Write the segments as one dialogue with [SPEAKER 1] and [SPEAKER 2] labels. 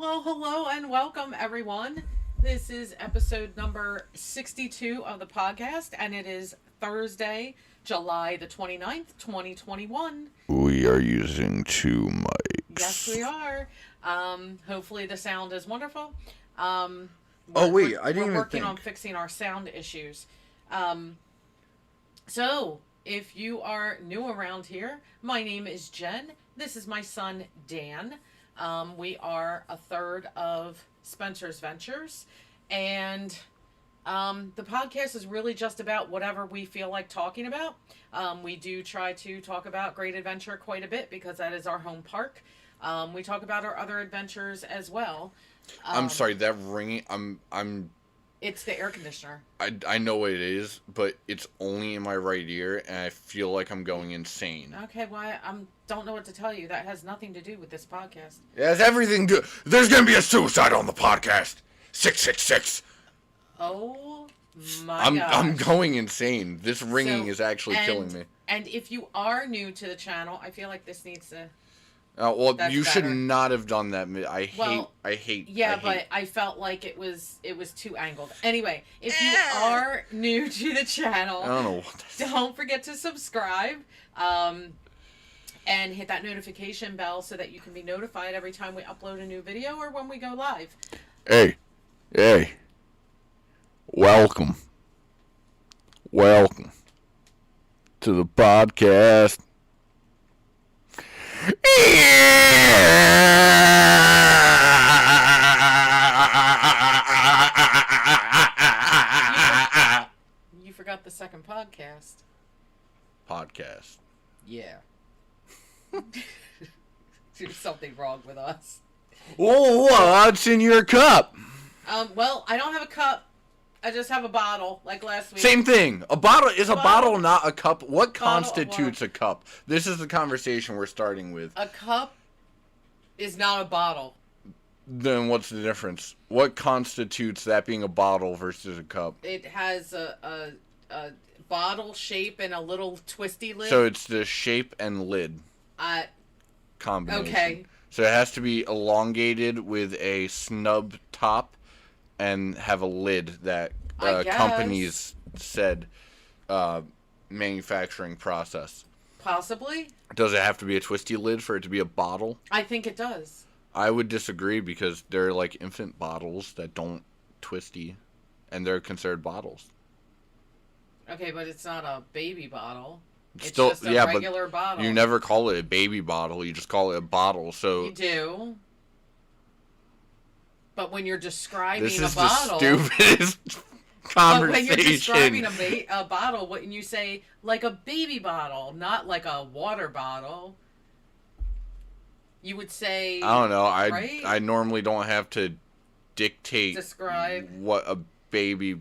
[SPEAKER 1] Well, hello and welcome, everyone. This is episode number 62 of the podcast, and it is Thursday, July the 29th, 2021.
[SPEAKER 2] We are using two mics.
[SPEAKER 1] Yes, we are. Hopefully the sound is wonderful.
[SPEAKER 2] I didn't
[SPEAKER 1] we're
[SPEAKER 2] even
[SPEAKER 1] working
[SPEAKER 2] think.
[SPEAKER 1] on fixing our sound issues. So, if you are new around here, my name is Jen. This is my son, Dan. We are a third of Spencer's Ventures. And the podcast is really just about whatever we feel like talking about. We do try to talk about Great Adventure quite a bit because that is our home park. We talk about our other adventures as well.
[SPEAKER 2] I'm sorry, that ringing.
[SPEAKER 1] It's the air conditioner.
[SPEAKER 2] I know what it is, but it's only in my right ear, and I feel like I'm going insane.
[SPEAKER 1] Okay, well, I don't know what to tell you. That has nothing to do with this podcast.
[SPEAKER 2] It has everything to. There's gonna be a suicide on the podcast. 666.
[SPEAKER 1] Oh my
[SPEAKER 2] I'm
[SPEAKER 1] gosh.
[SPEAKER 2] going insane. This ringing is actually killing me.
[SPEAKER 1] And if you are new to the channel, I feel like this needs to.
[SPEAKER 2] Well,
[SPEAKER 1] That's
[SPEAKER 2] you should
[SPEAKER 1] better.
[SPEAKER 2] not have done that. I hate.
[SPEAKER 1] Yeah,
[SPEAKER 2] I
[SPEAKER 1] but
[SPEAKER 2] hate.
[SPEAKER 1] I felt like it was too angled. Anyway, if you are new to the channel,
[SPEAKER 2] I don't know what that is.
[SPEAKER 1] don't forget to subscribe, and hit that notification bell so that you can be notified every time we upload a new video or when we go live.
[SPEAKER 2] Hey. Welcome to the podcast.
[SPEAKER 1] You forgot the second podcast.
[SPEAKER 2] Podcast.
[SPEAKER 1] Yeah. There's something wrong with us.
[SPEAKER 2] What's in your cup?
[SPEAKER 1] Well, I don't have a cup. I just have a bottle, like last week.
[SPEAKER 2] Same thing. A bottle is a
[SPEAKER 1] Bottle.
[SPEAKER 2] bottle, not a cup. What
[SPEAKER 1] Bottle of
[SPEAKER 2] constitutes a cup? This is the conversation we're starting with.
[SPEAKER 1] A cup is not a bottle.
[SPEAKER 2] Then what's the difference? What constitutes that being a bottle versus a cup?
[SPEAKER 1] It has a bottle shape and a little twisty lid.
[SPEAKER 2] So it's the shape and lid combination.
[SPEAKER 1] Okay.
[SPEAKER 2] So it has to be elongated with a snub top and have a lid that
[SPEAKER 1] I guess.
[SPEAKER 2] companies said manufacturing process.
[SPEAKER 1] Possibly.
[SPEAKER 2] Does it have to be a twisty lid for it to be a bottle?
[SPEAKER 1] I think it does.
[SPEAKER 2] I would disagree because they're like infant bottles that don't twisty, and they're considered bottles.
[SPEAKER 1] Okay, but it's not a baby bottle. It's
[SPEAKER 2] Still,
[SPEAKER 1] just a
[SPEAKER 2] yeah,
[SPEAKER 1] regular
[SPEAKER 2] but
[SPEAKER 1] bottle.
[SPEAKER 2] you never call it a baby bottle. You just call it a bottle. So
[SPEAKER 1] You do. But when you're describing
[SPEAKER 2] this
[SPEAKER 1] a
[SPEAKER 2] is
[SPEAKER 1] bottle,
[SPEAKER 2] the stupidest
[SPEAKER 1] but
[SPEAKER 2] conversation.
[SPEAKER 1] when you're describing a bottle, wouldn't you say like a baby bottle, not like a water bottle? You would say.
[SPEAKER 2] I don't know.
[SPEAKER 1] Right?
[SPEAKER 2] I normally don't have to dictate
[SPEAKER 1] Describe.
[SPEAKER 2] what a baby.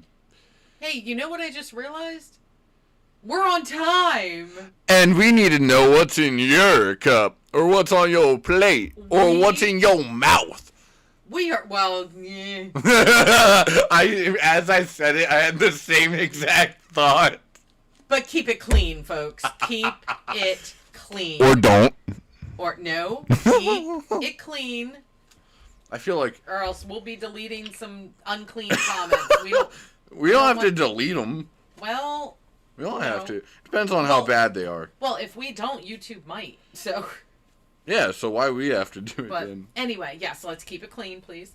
[SPEAKER 1] Hey, you know what I just realized? We're on time.
[SPEAKER 2] And we need to know what's in your cup, or what's on your plate, or what's in your mouth.
[SPEAKER 1] We are yeah.
[SPEAKER 2] As I said it, I had the same exact thought.
[SPEAKER 1] But keep it clean, folks. Keep it clean.
[SPEAKER 2] Or don't.
[SPEAKER 1] Or no, keep it clean,
[SPEAKER 2] I feel like
[SPEAKER 1] or else we'll be deleting some unclean comments.
[SPEAKER 2] we don't have to
[SPEAKER 1] want-
[SPEAKER 2] delete them.
[SPEAKER 1] Well,
[SPEAKER 2] We don't
[SPEAKER 1] No.
[SPEAKER 2] have to. Depends on how
[SPEAKER 1] Well-
[SPEAKER 2] bad they are.
[SPEAKER 1] well, if we don't, YouTube might. So,
[SPEAKER 2] Yeah, so why we have to do it
[SPEAKER 1] but
[SPEAKER 2] then?
[SPEAKER 1] anyway, yes, let's keep it clean, please.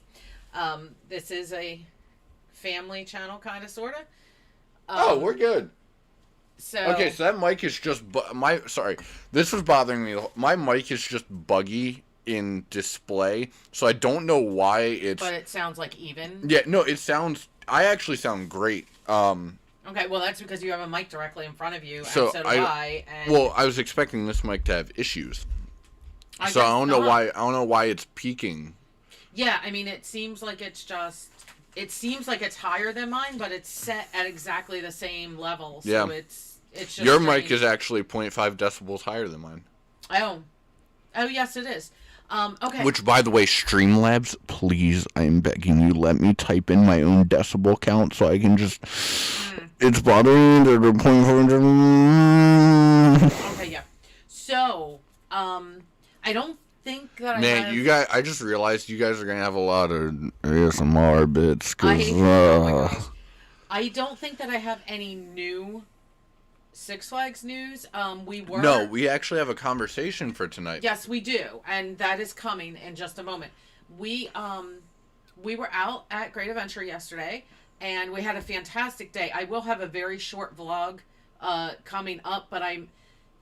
[SPEAKER 1] This is a family channel, kind of, sort of.
[SPEAKER 2] Oh, we're good.
[SPEAKER 1] So
[SPEAKER 2] Okay, so that mic is just sorry. This was bothering me. My mic is just buggy in display, so I don't know why it's.
[SPEAKER 1] but it sounds like even.
[SPEAKER 2] Yeah, no, it sounds. I actually sound great.
[SPEAKER 1] Okay, well, that's because you have a mic directly in front of you,
[SPEAKER 2] So
[SPEAKER 1] and so do I. And
[SPEAKER 2] Well, I was expecting this mic to have issues, so I
[SPEAKER 1] guess
[SPEAKER 2] don't know
[SPEAKER 1] not.
[SPEAKER 2] why. I don't know why it's peaking.
[SPEAKER 1] Yeah, I mean, it seems like it's just. It seems like it's higher than mine, but it's set at exactly the same level. So
[SPEAKER 2] Yeah.
[SPEAKER 1] it's just
[SPEAKER 2] Your mic
[SPEAKER 1] strange.
[SPEAKER 2] is actually 0.5 decibels higher than mine.
[SPEAKER 1] Oh yes, it is. Okay.
[SPEAKER 2] Which, by the way, Streamlabs, please, I'm begging you, let me type in my own decibel count so I can just. It's bothering me. The 0.5.
[SPEAKER 1] Okay, yeah. So, I don't think that I
[SPEAKER 2] Man,
[SPEAKER 1] have...
[SPEAKER 2] you guys, I just realized you guys are going to have a lot of ASMR bits.
[SPEAKER 1] Oh my
[SPEAKER 2] Cause,
[SPEAKER 1] gosh. I don't think that I have any new Six Flags news. We were...
[SPEAKER 2] No, we actually have a conversation for tonight.
[SPEAKER 1] Yes, we do, and that is coming in just a moment. We were out at Great Adventure yesterday, and we had a fantastic day. I will have a very short vlog coming up, but I'm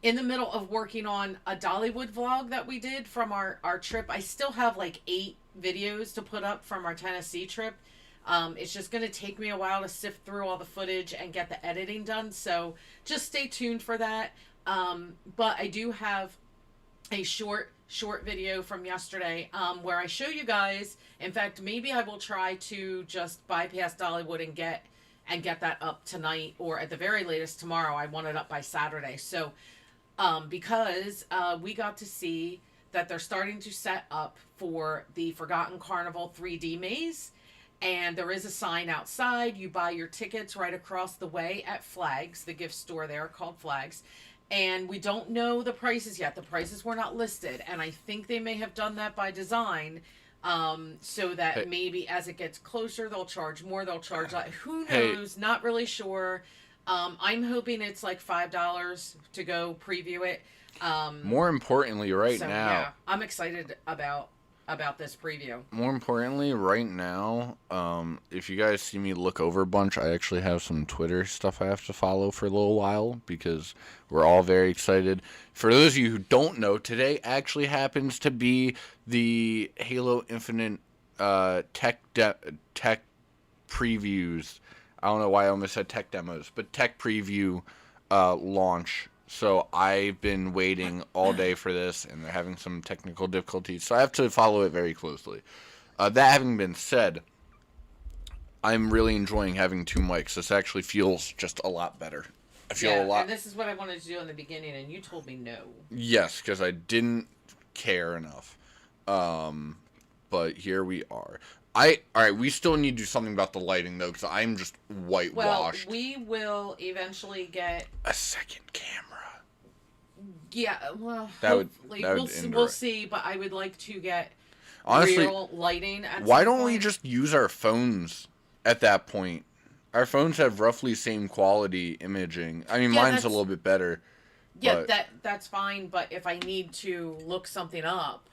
[SPEAKER 1] in the middle of working on a Dollywood vlog that we did from our trip. I still have like 8 videos to put up from our Tennessee trip. It's just going to take me a while to sift through all the footage and get the editing done, so just stay tuned for that. But I do have a short video from yesterday where I show you guys. In fact, maybe I will try to just bypass Dollywood and get that up tonight, or at the very latest tomorrow. I want it up by Saturday. So because we got to see that they're starting to set up for the Forgotten Carnival 3D maze. And there is a sign outside. You buy your tickets right across the way at Flags, the gift store there called Flags. And we don't know the prices yet. The prices were not listed. And I think they may have done that by design, so that maybe as it gets closer, they'll charge more. They'll charge like, who knows? Not really sure. I'm hoping it's like $5 to go preview it.
[SPEAKER 2] More importantly, now,
[SPEAKER 1] yeah, I'm excited about this preview.
[SPEAKER 2] More importantly, right now, if you guys see me look over a bunch, I actually have some Twitter stuff I have to follow for a little while because we're all very excited. For those of you who don't know, today actually happens to be the Halo Infinite tech previews. I don't know why I almost said tech demos, but tech preview launch. So I've been waiting all day for this, and they're having some technical difficulties, so I have to follow it very closely. That having been said, I'm really enjoying having 2 mics. This actually feels just a lot better. I feel a lot...
[SPEAKER 1] And this is what I wanted to do in the beginning, and you told me no.
[SPEAKER 2] Yes, because I didn't care enough. But here we are. Alright, we still need to do something about the lighting, though, because I'm just whitewashed.
[SPEAKER 1] Well, we will eventually get...
[SPEAKER 2] a second camera.
[SPEAKER 1] Yeah, well, we'll see, but I would like to get
[SPEAKER 2] honestly
[SPEAKER 1] real lighting at
[SPEAKER 2] why
[SPEAKER 1] some
[SPEAKER 2] don't
[SPEAKER 1] point.
[SPEAKER 2] we just use our phones at that point? Our phones have roughly same quality imaging. I mean, mine's a little bit better.
[SPEAKER 1] Yeah, that's fine, but if I need to look something up...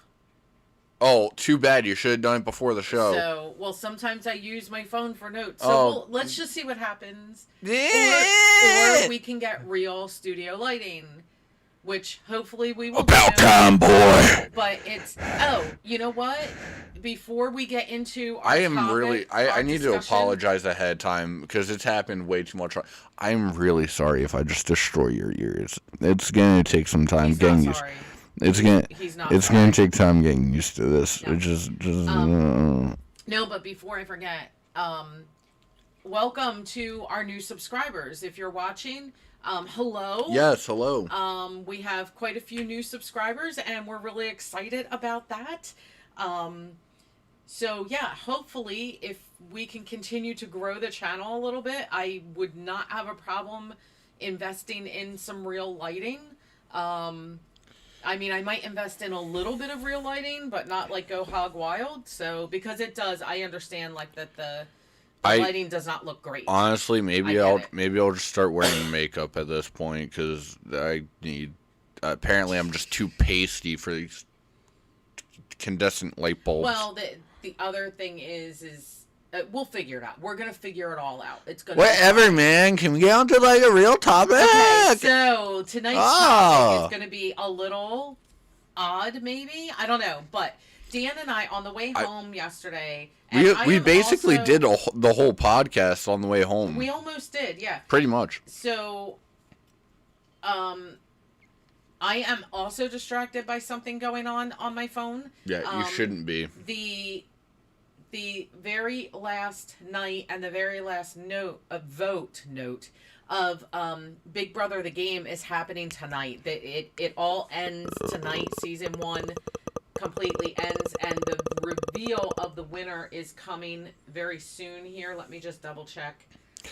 [SPEAKER 2] Oh, too bad. You should have done it before the show.
[SPEAKER 1] So, well, sometimes I use my phone for notes. So let's just see what happens. Or we can get real studio lighting, which hopefully we will
[SPEAKER 2] About time, boy.
[SPEAKER 1] But it's... Oh, you know what? Before we get into our
[SPEAKER 2] I need to apologize ahead of time because it's happened way too much. I'm really sorry if I just destroy your ears. It's going to take some time getting used. It's gonna take time getting used to this.
[SPEAKER 1] No.
[SPEAKER 2] It just
[SPEAKER 1] No, but before I forget, welcome to our new subscribers. If you're watching, hello.
[SPEAKER 2] Yes, hello.
[SPEAKER 1] We have quite a few new subscribers, and we're really excited about that. So yeah, hopefully, if we can continue to grow the channel a little bit, I would not have a problem investing in some real lighting. I mean, I might invest in a little bit of real lighting, but not like go hog wild. So, because it does, I understand like that the lighting does not look great.
[SPEAKER 2] Honestly, maybe I'll just start wearing makeup at this point because I need. Apparently, I'm just too pasty for these incandescent light bulbs.
[SPEAKER 1] Well, the other thing is we'll figure it out. We're gonna figure it all out. It's gonna
[SPEAKER 2] whatever, man. Can we get on to like a real topic?
[SPEAKER 1] Okay, so tonight's topic is gonna be a little odd, maybe. I don't know, but Dan and I on the way home yesterday.
[SPEAKER 2] We basically did the whole podcast on the way home.
[SPEAKER 1] We almost did, yeah.
[SPEAKER 2] Pretty much.
[SPEAKER 1] So, I am also distracted by something going on my phone.
[SPEAKER 2] Yeah, you shouldn't be.
[SPEAKER 1] The very last night and the very last vote of Big Brother the game is happening tonight. It all ends tonight. Season 1 completely ends, and the reveal of the winner is coming very soon here. Let me just double check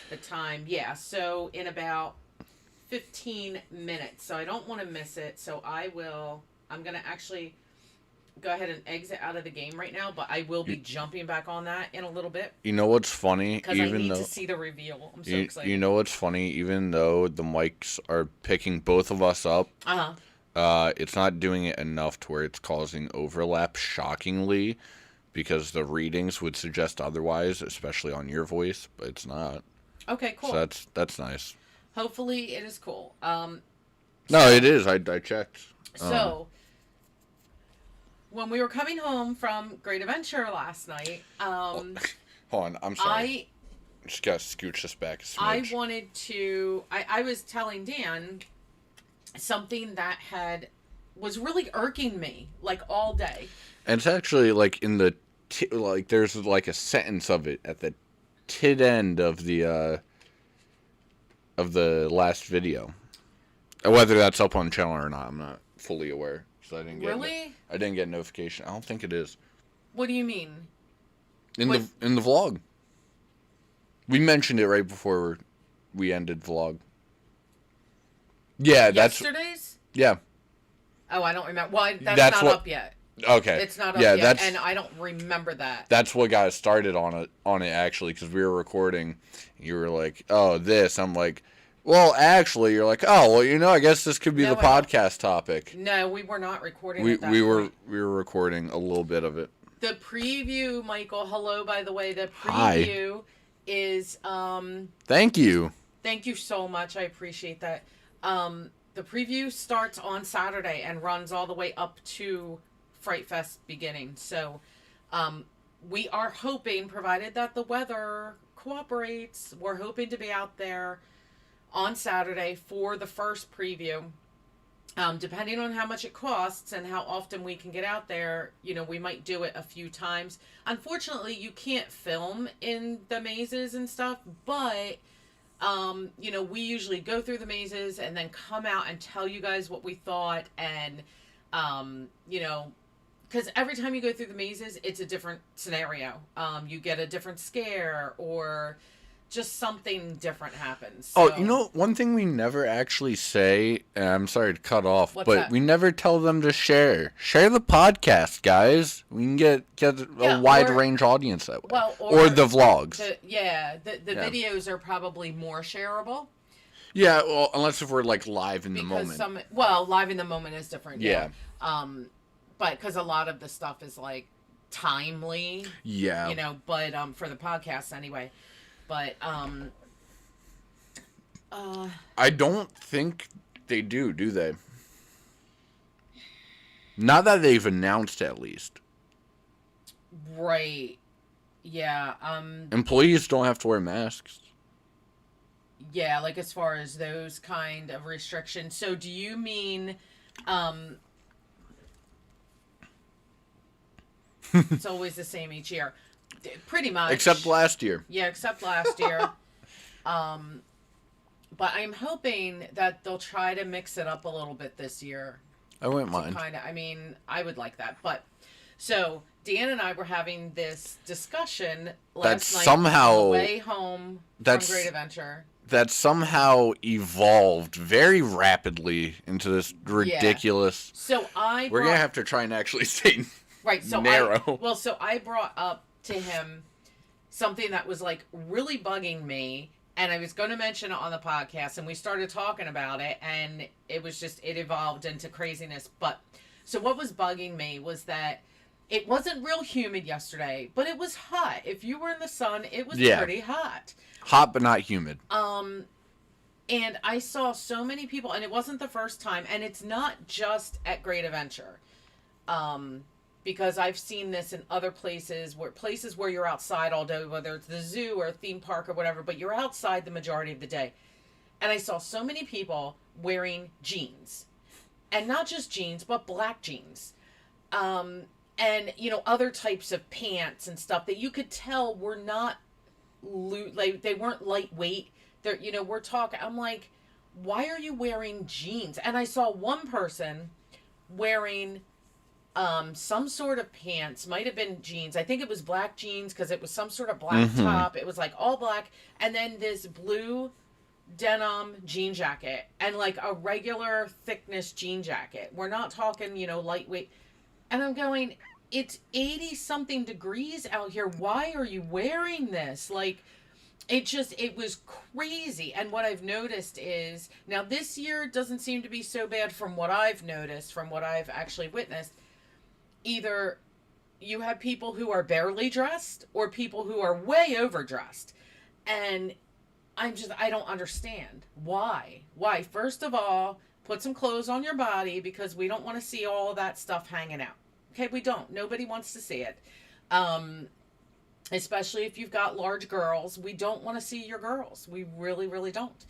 [SPEAKER 1] the time. Yeah, so in about 15 minutes. So I don't want to miss it. So I'm going to actually go ahead and exit out of the game right now, but I will be jumping back on that in a little bit
[SPEAKER 2] You know what's funny?
[SPEAKER 1] because I
[SPEAKER 2] Even
[SPEAKER 1] need
[SPEAKER 2] though
[SPEAKER 1] to see the reveal. I'm so
[SPEAKER 2] you
[SPEAKER 1] excited.
[SPEAKER 2] you know what's funny? Even though the mics are picking both of us up, it's not doing it enough to where it's causing overlap. Shockingly, because the readings would suggest otherwise, especially on your voice, but it's not.
[SPEAKER 1] Okay, cool.
[SPEAKER 2] So that's nice.
[SPEAKER 1] Hopefully it is cool.
[SPEAKER 2] No, it is. I checked.
[SPEAKER 1] So when we were coming home from Great Adventure last night,
[SPEAKER 2] Hold on, I'm sorry. Just gotta scooch this back a smidge.
[SPEAKER 1] I wanted to. I was telling Dan something that was really irking me like all day.
[SPEAKER 2] And it's actually like in the like there's like a sentence of it at the tid end of the last video. Whether that's up on the channel or not, I'm not fully aware. So I didn't get I didn't get a notification. I don't think it is.
[SPEAKER 1] What do you mean?
[SPEAKER 2] In the vlog. We mentioned it right before we ended vlog. Yeah,
[SPEAKER 1] Yesterday's?
[SPEAKER 2] Yeah.
[SPEAKER 1] Oh, I don't remember. Well, that's not up yet.
[SPEAKER 2] Okay.
[SPEAKER 1] It's not up yet, and I don't remember that.
[SPEAKER 2] That's what got us started on it actually, because we were recording. You were like, "Oh, this." I'm like, "Well, actually," you're like, "Oh, well, I guess this could be the podcast topic."
[SPEAKER 1] No, we were not recording.
[SPEAKER 2] We were recording a little bit of it.
[SPEAKER 1] The preview, Michael. Hello, by the way. The preview is
[SPEAKER 2] Thank you.
[SPEAKER 1] Thank you so much. I appreciate that. The preview starts on Saturday and runs all the way up to Fright Fest beginning. So, we are hoping, provided that the weather cooperates, we're hoping to be out there on Saturday for the first preview. Depending on how much it costs and how often we can get out there, we might do it a few times. Unfortunately, you can't film in the mazes and stuff, but we usually go through the mazes and then come out and tell you guys what we thought. And, because every time you go through the mazes, it's a different scenario. You get a different scare or just something different happens. So.
[SPEAKER 2] Oh, one thing we never actually say, and I'm sorry to cut off,
[SPEAKER 1] What's
[SPEAKER 2] but
[SPEAKER 1] that?
[SPEAKER 2] we never tell them to share. Share the podcast, guys. We can get a wide range audience that way.
[SPEAKER 1] Well,
[SPEAKER 2] or the vlogs.
[SPEAKER 1] The videos are probably more shareable.
[SPEAKER 2] Yeah, well, unless if we're like live in the moment.
[SPEAKER 1] Live in the moment is different.
[SPEAKER 2] Yeah.
[SPEAKER 1] But because a lot of the stuff is like timely.
[SPEAKER 2] Yeah.
[SPEAKER 1] But for the podcast anyway. But
[SPEAKER 2] I don't think they do they? Not that they've announced, at least.
[SPEAKER 1] Right. Yeah.
[SPEAKER 2] Employees don't have to wear masks.
[SPEAKER 1] Yeah, like as far as those kind of restrictions. So do you mean it's always the same each year? Pretty much.
[SPEAKER 2] Except last year.
[SPEAKER 1] Yeah, except last year. But I'm hoping that they'll try to mix it up a little bit this year.
[SPEAKER 2] I wouldn't mind.
[SPEAKER 1] I would like that. But so Dan and I were having this discussion last night on the way home from Great Adventure.
[SPEAKER 2] That somehow evolved very rapidly into this ridiculous.
[SPEAKER 1] So
[SPEAKER 2] we're gonna have to try and actually stay
[SPEAKER 1] narrow. So I brought up to him something that was like really bugging me, and I was going to mention it on the podcast, and we started talking about it, and it evolved into craziness. But so what was bugging me was that it wasn't real humid yesterday, but it was hot. If you were in the sun, it was pretty hot.
[SPEAKER 2] Hot but not humid.
[SPEAKER 1] And I saw so many people, and it wasn't the first time, and it's not just at Great Adventure. Because I've seen this in other places where you're outside all day, whether it's the zoo or a theme park or whatever, but you're outside the majority of the day. And I saw so many people wearing jeans. And not just jeans, but black jeans. And, other types of pants and stuff that you could tell were not, they weren't lightweight. We're talking, I'm like, why are you wearing jeans? And I saw one person wearing some sort of pants, might have been jeans. I think it was black jeans because it was some sort of black top. It was like all black. And then this blue denim jean jacket and like a regular thickness jean jacket. We're not talking, lightweight. And I'm going, it's 80 something degrees out here. Why are you wearing this? Like, it was crazy. And what I've noticed is now this year doesn't seem to be so bad from what I've noticed, from what I've actually witnessed. Either you have people who are barely dressed or people who are way overdressed. And I don't understand why. Why? First of all, put some clothes on your body because we don't want to see all that stuff hanging out. Okay, we don't. Nobody wants to see it. Especially if you've got large girls. We don't want to see your girls. We really, really don't.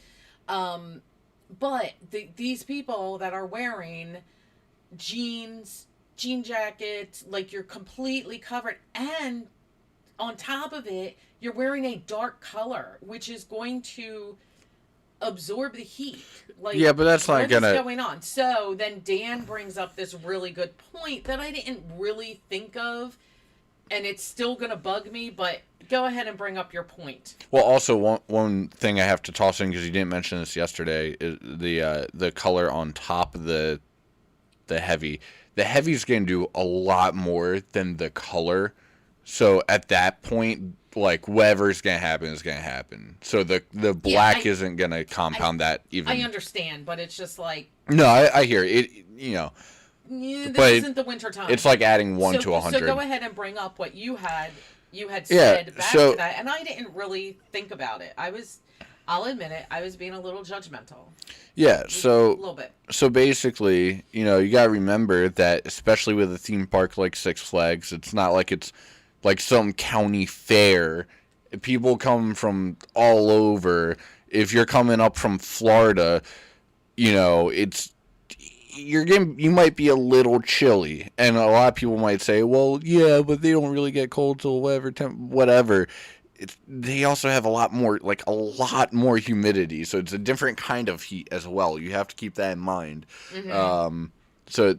[SPEAKER 1] But these people that are wearing jeans, jean jackets, like you're completely covered, and on top of it, you're wearing a dark color, which is going to absorb the heat. Like,
[SPEAKER 2] Yeah, but that's not
[SPEAKER 1] what is
[SPEAKER 2] gonna.
[SPEAKER 1] going on? So then Dan brings up this really good point that I didn't really think of, and it's still gonna bug me. But go ahead and bring up your point.
[SPEAKER 2] Well, also one thing I have to toss in because you didn't mention this yesterday is the color on top of the heavy. The heavy's going to do a lot more than the color. So at that point, like whatever's going to happen is going to happen. So the black isn't going to compound that even.
[SPEAKER 1] I understand, but it's just like
[SPEAKER 2] No, I hear it. You know,
[SPEAKER 1] this
[SPEAKER 2] but
[SPEAKER 1] isn't the winter time.
[SPEAKER 2] it's like adding 1 to 100.
[SPEAKER 1] So go ahead and bring up what you had said back to that, and I didn't really think about it. I'll admit it, I was being a little judgmental.
[SPEAKER 2] Yeah, so
[SPEAKER 1] a little bit.
[SPEAKER 2] So basically, you know, you gotta remember that, especially with a theme park like Six Flags, it's not like it's like some county fair. People come from all over. If you're coming up from Florida, you know, you might be a little chilly, and a lot of people might say, well, yeah, but they don't really get cold till whatever. They also have a lot more humidity, so it's a different kind of heat as well. You have to keep that in mind.
[SPEAKER 1] Mm-hmm.
[SPEAKER 2] So,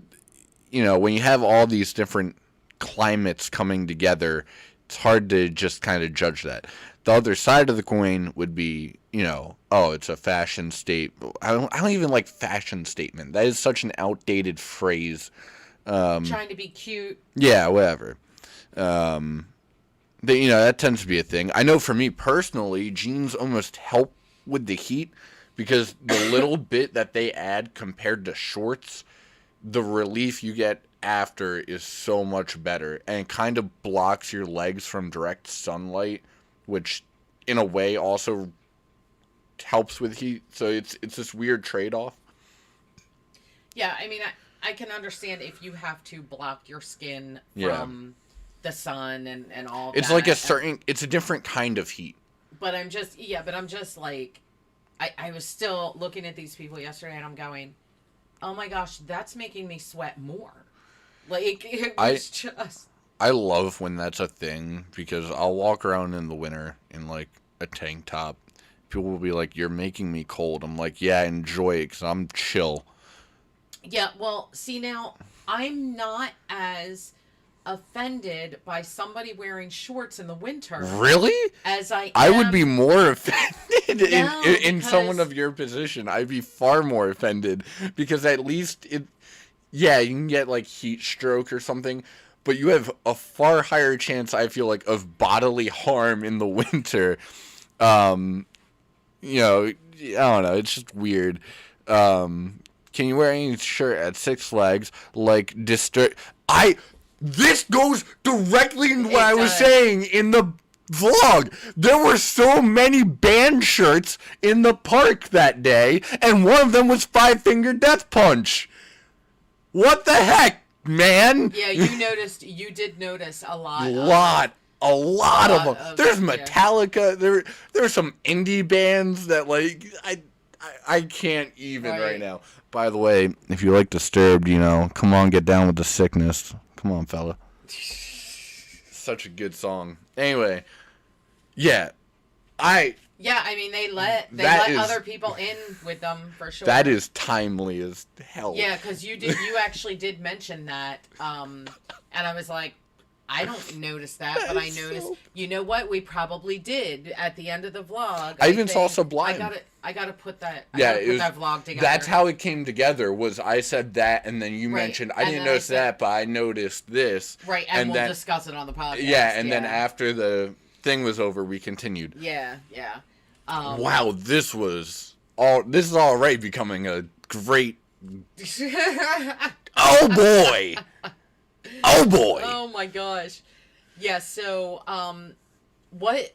[SPEAKER 2] you know, when you have all these different climates coming together, it's hard to just kind of judge that. The other side of the coin would be, you know, oh, it's a fashion statement. I don't even like fashion statement. That is such an outdated phrase.
[SPEAKER 1] Trying to be cute.
[SPEAKER 2] Yeah, whatever. You know, that tends to be a thing. I know for me personally, jeans almost help with the heat because the little bit that they add compared to shorts, the relief you get after is so much better, and it kind of blocks your legs from direct sunlight, which in a way also helps with heat. So it's this weird trade-off.
[SPEAKER 1] Yeah, I mean, I can understand if you have to block your skin from the sun and all that.
[SPEAKER 2] It's like it's a different kind of heat.
[SPEAKER 1] But I'm just like, I was still looking at these people yesterday and I'm going, oh my gosh, that's making me sweat more. Like, it was just...
[SPEAKER 2] I love when that's a thing because I'll walk around in the winter in like a tank top. People will be like, you're making me cold. I'm like, yeah, enjoy it because I'm chill.
[SPEAKER 1] Yeah, well, see now, I'm not as offended by somebody wearing shorts in the winter.
[SPEAKER 2] Really?
[SPEAKER 1] As I am.
[SPEAKER 2] I would be more offended in
[SPEAKER 1] because...
[SPEAKER 2] someone of your position. I'd be far more offended because at least you can get like heat stroke or something, but you have a far higher chance, I feel like, of bodily harm in the winter. You know, I don't know. It's just weird. Can you wear any shirt at Six Flags like This goes directly into what I was saying in the vlog. There were so many band shirts in the park that day, and one of them was Five Finger Death Punch. What the heck, man?
[SPEAKER 1] Yeah, you did notice a lot.
[SPEAKER 2] A lot of them. There's Metallica. Yeah. There's some indie bands that like I can't even right now. By the way, if you like Disturbed, you know, come on, get down with the sickness. Come on, fella. Such a good song. Anyway, yeah, I mean,
[SPEAKER 1] they let other people in with them for sure.
[SPEAKER 2] That is timely as hell.
[SPEAKER 1] Yeah, because you actually did mention that, and I was like, I don't notice that, but I noticed. You know what? We probably did at the end of the vlog.
[SPEAKER 2] I even saw
[SPEAKER 1] think.
[SPEAKER 2] Sublime.
[SPEAKER 1] I gotta put that.
[SPEAKER 2] Yeah,
[SPEAKER 1] Put that vlog together.
[SPEAKER 2] That's how it came together. Was I said that, and then you
[SPEAKER 1] Right.
[SPEAKER 2] mentioned I
[SPEAKER 1] And
[SPEAKER 2] didn't
[SPEAKER 1] then I
[SPEAKER 2] notice
[SPEAKER 1] said-
[SPEAKER 2] that, but I noticed this.
[SPEAKER 1] Right, and we'll
[SPEAKER 2] then
[SPEAKER 1] discuss it on the podcast.
[SPEAKER 2] yeah, and then after the thing was over, we continued.
[SPEAKER 1] Yeah.
[SPEAKER 2] Wow, this is already becoming a great. Oh boy! Oh boy!
[SPEAKER 1] Oh my gosh. Yeah, so what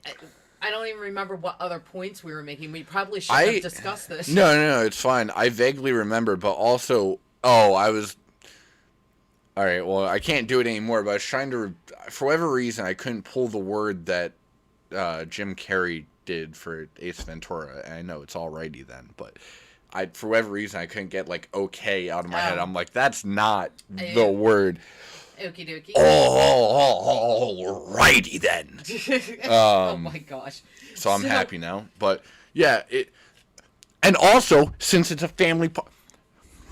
[SPEAKER 1] I don't even remember what other points we were making. We probably should have discussed this.
[SPEAKER 2] No, it's fine. I vaguely remember, but also I was all right, well, I can't do it anymore, but I was trying to for whatever reason I couldn't pull the word that Jim Carrey did for Ace Ventura. And I know it's alrighty then, but for whatever reason I couldn't get like okay out of my head. I'm like, that's not the word.
[SPEAKER 1] Okie dokie.
[SPEAKER 2] Oh, alrighty then.
[SPEAKER 1] Oh my gosh.
[SPEAKER 2] So I'm happy now. But yeah, and also since it's a family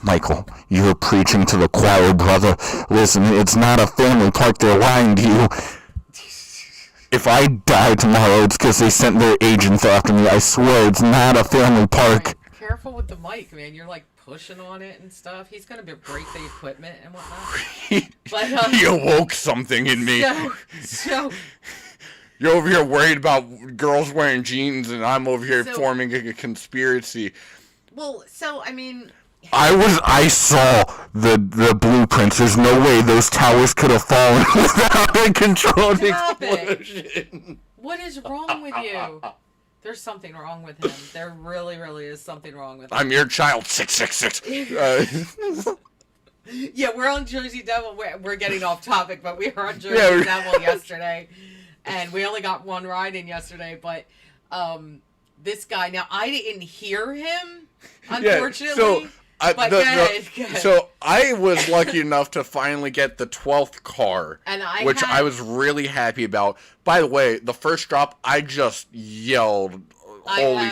[SPEAKER 2] Michael, you're preaching to the choir, brother. Listen, it's not a family park. They're lying to you. If I die tomorrow, it's because they sent their agents after me. I swear, it's not a family park.
[SPEAKER 1] Right. Careful with the mic, man. You're like pushing on it and stuff. He's gonna break the equipment and whatnot. But
[SPEAKER 2] he awoke something in me.
[SPEAKER 1] So
[SPEAKER 2] you're over here worried about girls wearing jeans, and I'm over here forming a conspiracy.
[SPEAKER 1] Well, so I mean,
[SPEAKER 2] I saw the blueprints. There's no way those towers could have fallen without a controlled explosion.
[SPEAKER 1] What is wrong with you? There's something wrong with him. There really, really is something wrong with him.
[SPEAKER 2] I'm your child, 666.
[SPEAKER 1] Yeah, we're on Jersey Devil. We're getting off topic, but we were on Jersey Devil yesterday, and we only got one ride in yesterday. But this guy, now I didn't hear him, unfortunately.
[SPEAKER 2] So I was lucky enough to finally get the 12th car, which I was really happy about. By the way, the first drop, I just yelled, "Holy!"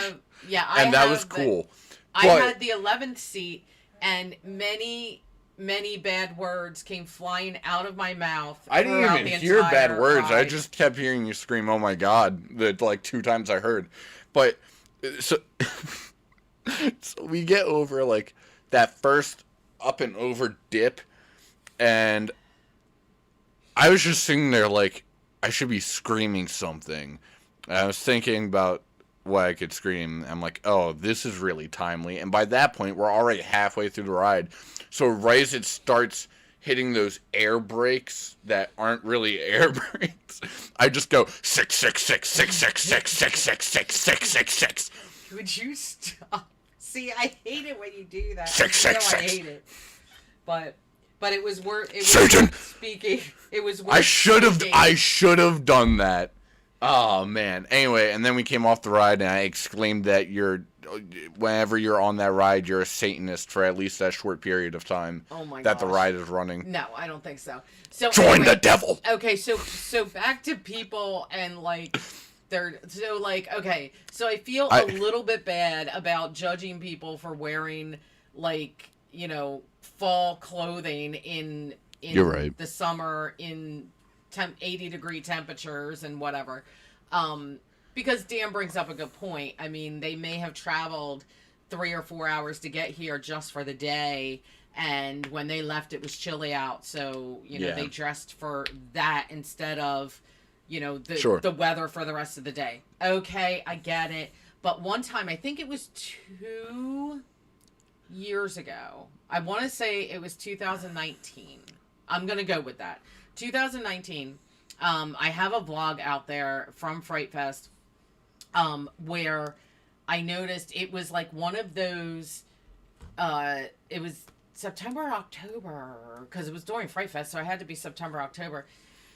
[SPEAKER 2] And that was cool.
[SPEAKER 1] I had the 11th seat, and many bad words came flying out of my mouth.
[SPEAKER 2] I didn't even hear bad words. I just kept hearing you scream, "Oh my God!" The like 2 times I heard. But so we get over like that first up and over dip, and I was just sitting there like I should be screaming something. And I was thinking about what I could scream. I'm like, oh, this is really timely. And by that point, we're already halfway through the ride. So right as it starts hitting those air brakes that aren't really air brakes, I just go 6666666666666.
[SPEAKER 1] Would you stop? See, I hate it when you do that.
[SPEAKER 2] 666.
[SPEAKER 1] I hate it. But it was worth. It was
[SPEAKER 2] Satan.
[SPEAKER 1] worth speaking. It was worth.
[SPEAKER 2] I should have done that. Oh man. Anyway, and then we came off the ride, and I exclaimed that whenever you're on that ride, you're a Satanist for at least that short period of time.
[SPEAKER 1] Oh my
[SPEAKER 2] that the
[SPEAKER 1] gosh.
[SPEAKER 2] ride is running.
[SPEAKER 1] No, I don't think so. So
[SPEAKER 2] join the devil.
[SPEAKER 1] Okay, so back to people and like. So I feel a little bit bad about judging people for wearing like, fall clothing in
[SPEAKER 2] You're right.
[SPEAKER 1] the summer in 80-degree temperatures and whatever. Because Dan brings up a good point. I mean, they may have traveled 3 or 4 hours to get here just for the day, and when they left it was chilly out, so they dressed for that instead of the weather for the rest of the day. Okay, I get it. But one time, I think it was 2 years ago. I want to say it was 2019. I'm going to go with that. 2019. I have a vlog out there from Fright Fest where I noticed it was like one of those, it was September, October, because it was during Fright Fest, so I had to be September, October.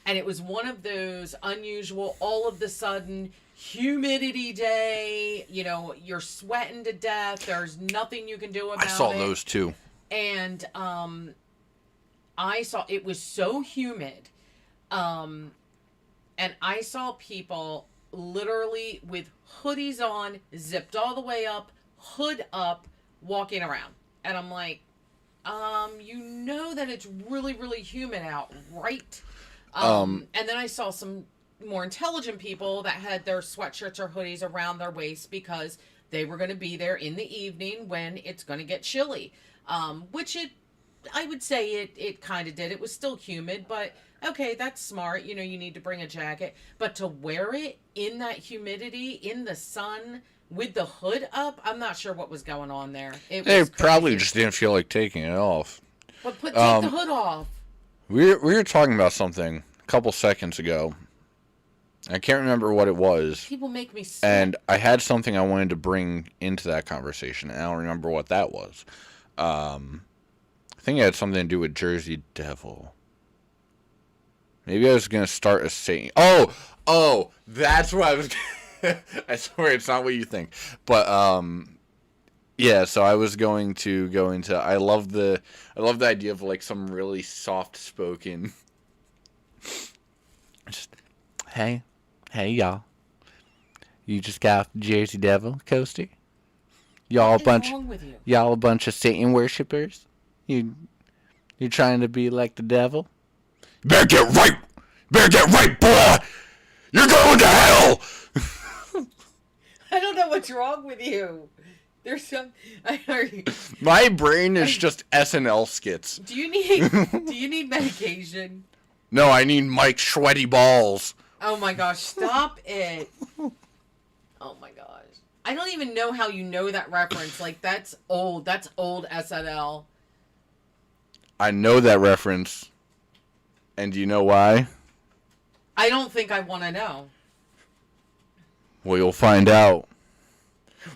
[SPEAKER 1] And it was one of those unusual, all of the sudden, humidity day. You're sweating to death. There's nothing you can do about it.
[SPEAKER 2] I saw those too.
[SPEAKER 1] And I saw, it was so humid. And I saw people literally with hoodies on, zipped all the way up, hood up, walking around. And I'm like, that it's really, really humid out, right? And then I saw some more intelligent people that had their sweatshirts or hoodies around their waist because they were going to be there in the evening when it's going to get chilly. Which I would say it kind of did. It was still humid, but okay, that's smart. You know, you need to bring a jacket. But to wear it in that humidity, in the sun, with the hood up, I'm not sure what was going on there.
[SPEAKER 2] They
[SPEAKER 1] Was
[SPEAKER 2] probably
[SPEAKER 1] crazy.
[SPEAKER 2] just didn't feel like taking it off.
[SPEAKER 1] But take the hood off.
[SPEAKER 2] We were talking about something a couple seconds ago. I can't remember what it was.
[SPEAKER 1] People make me sweat.
[SPEAKER 2] And I had something I wanted to bring into that conversation, and I don't remember what that was. I think it had something to do with Jersey Devil. Maybe I was going to start a saying. Oh, that's what I was. I swear it's not what you think. But yeah. So I was going to go into. I love the idea of like some really soft spoken. Just hey y'all. You just got off the Jersey Devil coaster.
[SPEAKER 1] What is wrong with you?
[SPEAKER 2] Y'all a bunch of Satan worshippers. You're trying to be like the devil. Better get right, boy. You're going to hell.
[SPEAKER 1] I don't know what's wrong with you. There's some. I heard.
[SPEAKER 2] My brain is just SNL skits.
[SPEAKER 1] Do you need medication?
[SPEAKER 2] No, I need Mike Sweaty Balls.
[SPEAKER 1] Oh my gosh! Stop it! Oh my gosh! I don't even know how you know that reference. Like that's old. That's old SNL.
[SPEAKER 2] I know that reference. And do you know why?
[SPEAKER 1] I don't think I want to know.
[SPEAKER 2] Well, you'll find out.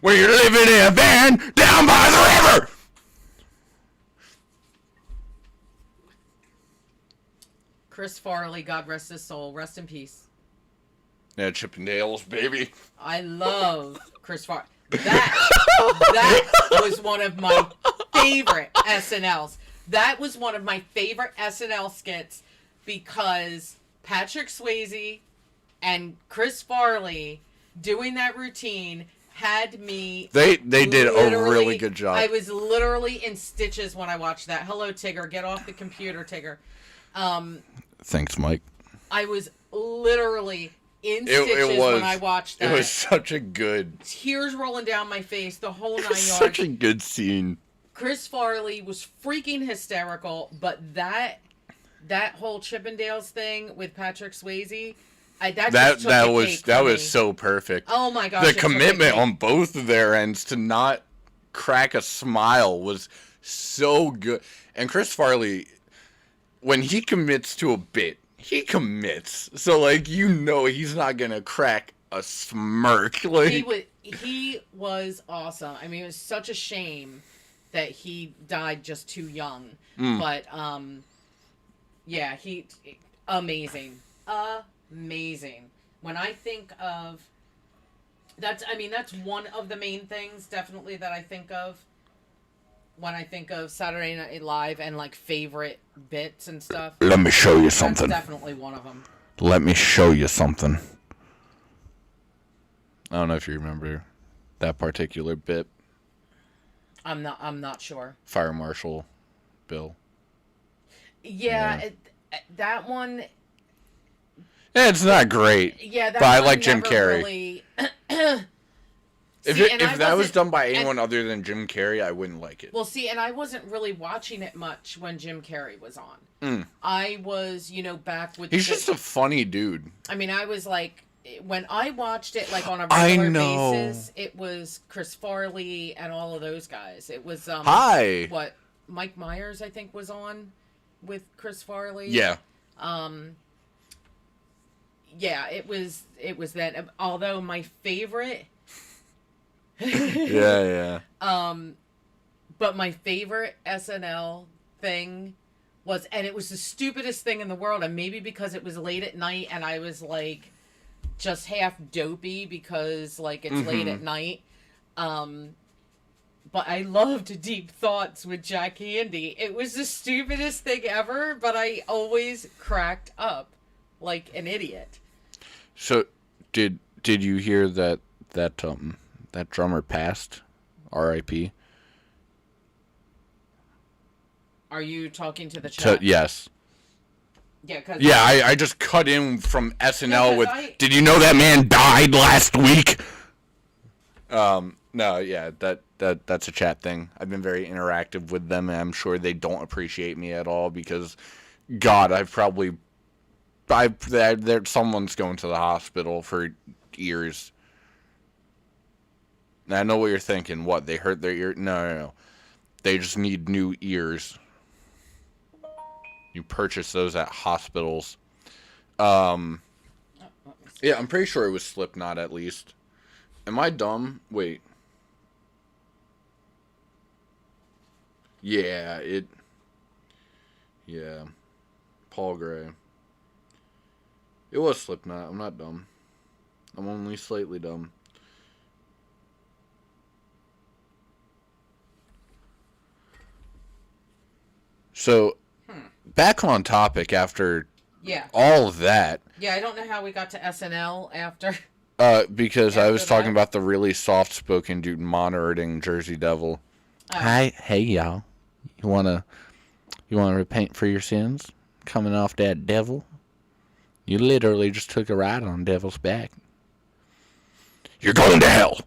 [SPEAKER 2] When you're living in a van down by the river.
[SPEAKER 1] Chris Farley, God rest his soul. Rest in peace.
[SPEAKER 2] Yeah, Chippendales, baby.
[SPEAKER 1] I love Chris Farley. That was one of my favorite SNLs. That was one of my favorite SNL skits because Patrick Swayze and Chris Farley doing that routine had me.
[SPEAKER 2] They did a really good job.
[SPEAKER 1] I was literally in stitches when I watched that. Hello, Tigger. Get off the computer, Tigger.
[SPEAKER 2] Thanks, Mike.
[SPEAKER 1] I was literally in stitches when I watched that.
[SPEAKER 2] It was such a good.
[SPEAKER 1] Tears rolling down my face, the whole 9 yards.
[SPEAKER 2] Such a good scene.
[SPEAKER 1] Chris Farley was freaking hysterical, but that whole Chippendales thing with Patrick Swayze, that
[SPEAKER 2] was so perfect.
[SPEAKER 1] Oh my gosh!
[SPEAKER 2] The commitment on both of their ends to not crack a smile was so good. And Chris Farley, when he commits to a bit, he commits. So like he's not gonna crack a smirk. Like
[SPEAKER 1] he was awesome. I mean, it was such a shame that he died just too young. But yeah, he amazing. When I think of that's one of the main things definitely that I think of when I think of Saturday Night Live and like favorite bits and stuff.
[SPEAKER 2] Let me show you something.
[SPEAKER 1] That's definitely one of them.
[SPEAKER 2] Let me show you something. I don't know if you remember that particular bit.
[SPEAKER 1] I'm not sure.
[SPEAKER 2] Fire Marshal Bill.
[SPEAKER 1] Yeah. That one.
[SPEAKER 2] Yeah, it's not great.
[SPEAKER 1] Yeah, that
[SPEAKER 2] but I
[SPEAKER 1] one
[SPEAKER 2] like Jim
[SPEAKER 1] never
[SPEAKER 2] Carrey.
[SPEAKER 1] Really...
[SPEAKER 2] If that was done by anyone other than Jim Carrey, I wouldn't like it.
[SPEAKER 1] Well, see, and I wasn't really watching it much when Jim Carrey was on.
[SPEAKER 2] Mm.
[SPEAKER 1] I was, back with.
[SPEAKER 2] He's just a funny dude.
[SPEAKER 1] I mean, I was like, when I watched it like on a regular basis, it was Chris Farley and all of those guys. It was what Mike Myers I think was on with Chris Farley.
[SPEAKER 2] Yeah.
[SPEAKER 1] Yeah, it was that. Although my favorite.
[SPEAKER 2] yeah.
[SPEAKER 1] But my favorite SNL thing was, and it was the stupidest thing in the world, and maybe because it was late at night and I was like just half dopey because like it's late at night. But I loved Deep Thoughts with Jack Handy. It was the stupidest thing ever, but I always cracked up like an idiot.
[SPEAKER 2] So, did you hear that drummer passed? R.I.P.
[SPEAKER 1] Are you talking to the chat?
[SPEAKER 2] Yes.
[SPEAKER 1] Yeah, because
[SPEAKER 2] Yeah, I just cut in from SNL
[SPEAKER 1] No, 'cause
[SPEAKER 2] with, did you know that man died last week? No, yeah, that's a chat thing. I've been very interactive with them, and I'm sure they don't appreciate me at all because, God, someone's going to the hospital for ears. And I know what you're thinking. What, they hurt their ear? No. They just need new ears. You purchase those at hospitals. Yeah, I'm pretty sure it was Slipknot at least. Am I dumb? Wait. Yeah, Yeah. Paul Gray. It was Slipknot. I'm not dumb. I'm only slightly dumb. So, back on topic after all of that.
[SPEAKER 1] Yeah, I don't know how we got to SNL after.
[SPEAKER 2] Because
[SPEAKER 1] After
[SPEAKER 2] I was talking
[SPEAKER 1] that?
[SPEAKER 2] about the really soft-spoken dude monitoring Jersey Devil.
[SPEAKER 1] Oh.
[SPEAKER 2] Hi, hey y'all. You wanna repent for your sins? Coming off that devil? You literally just took a ride on Devil's back. You're going to hell.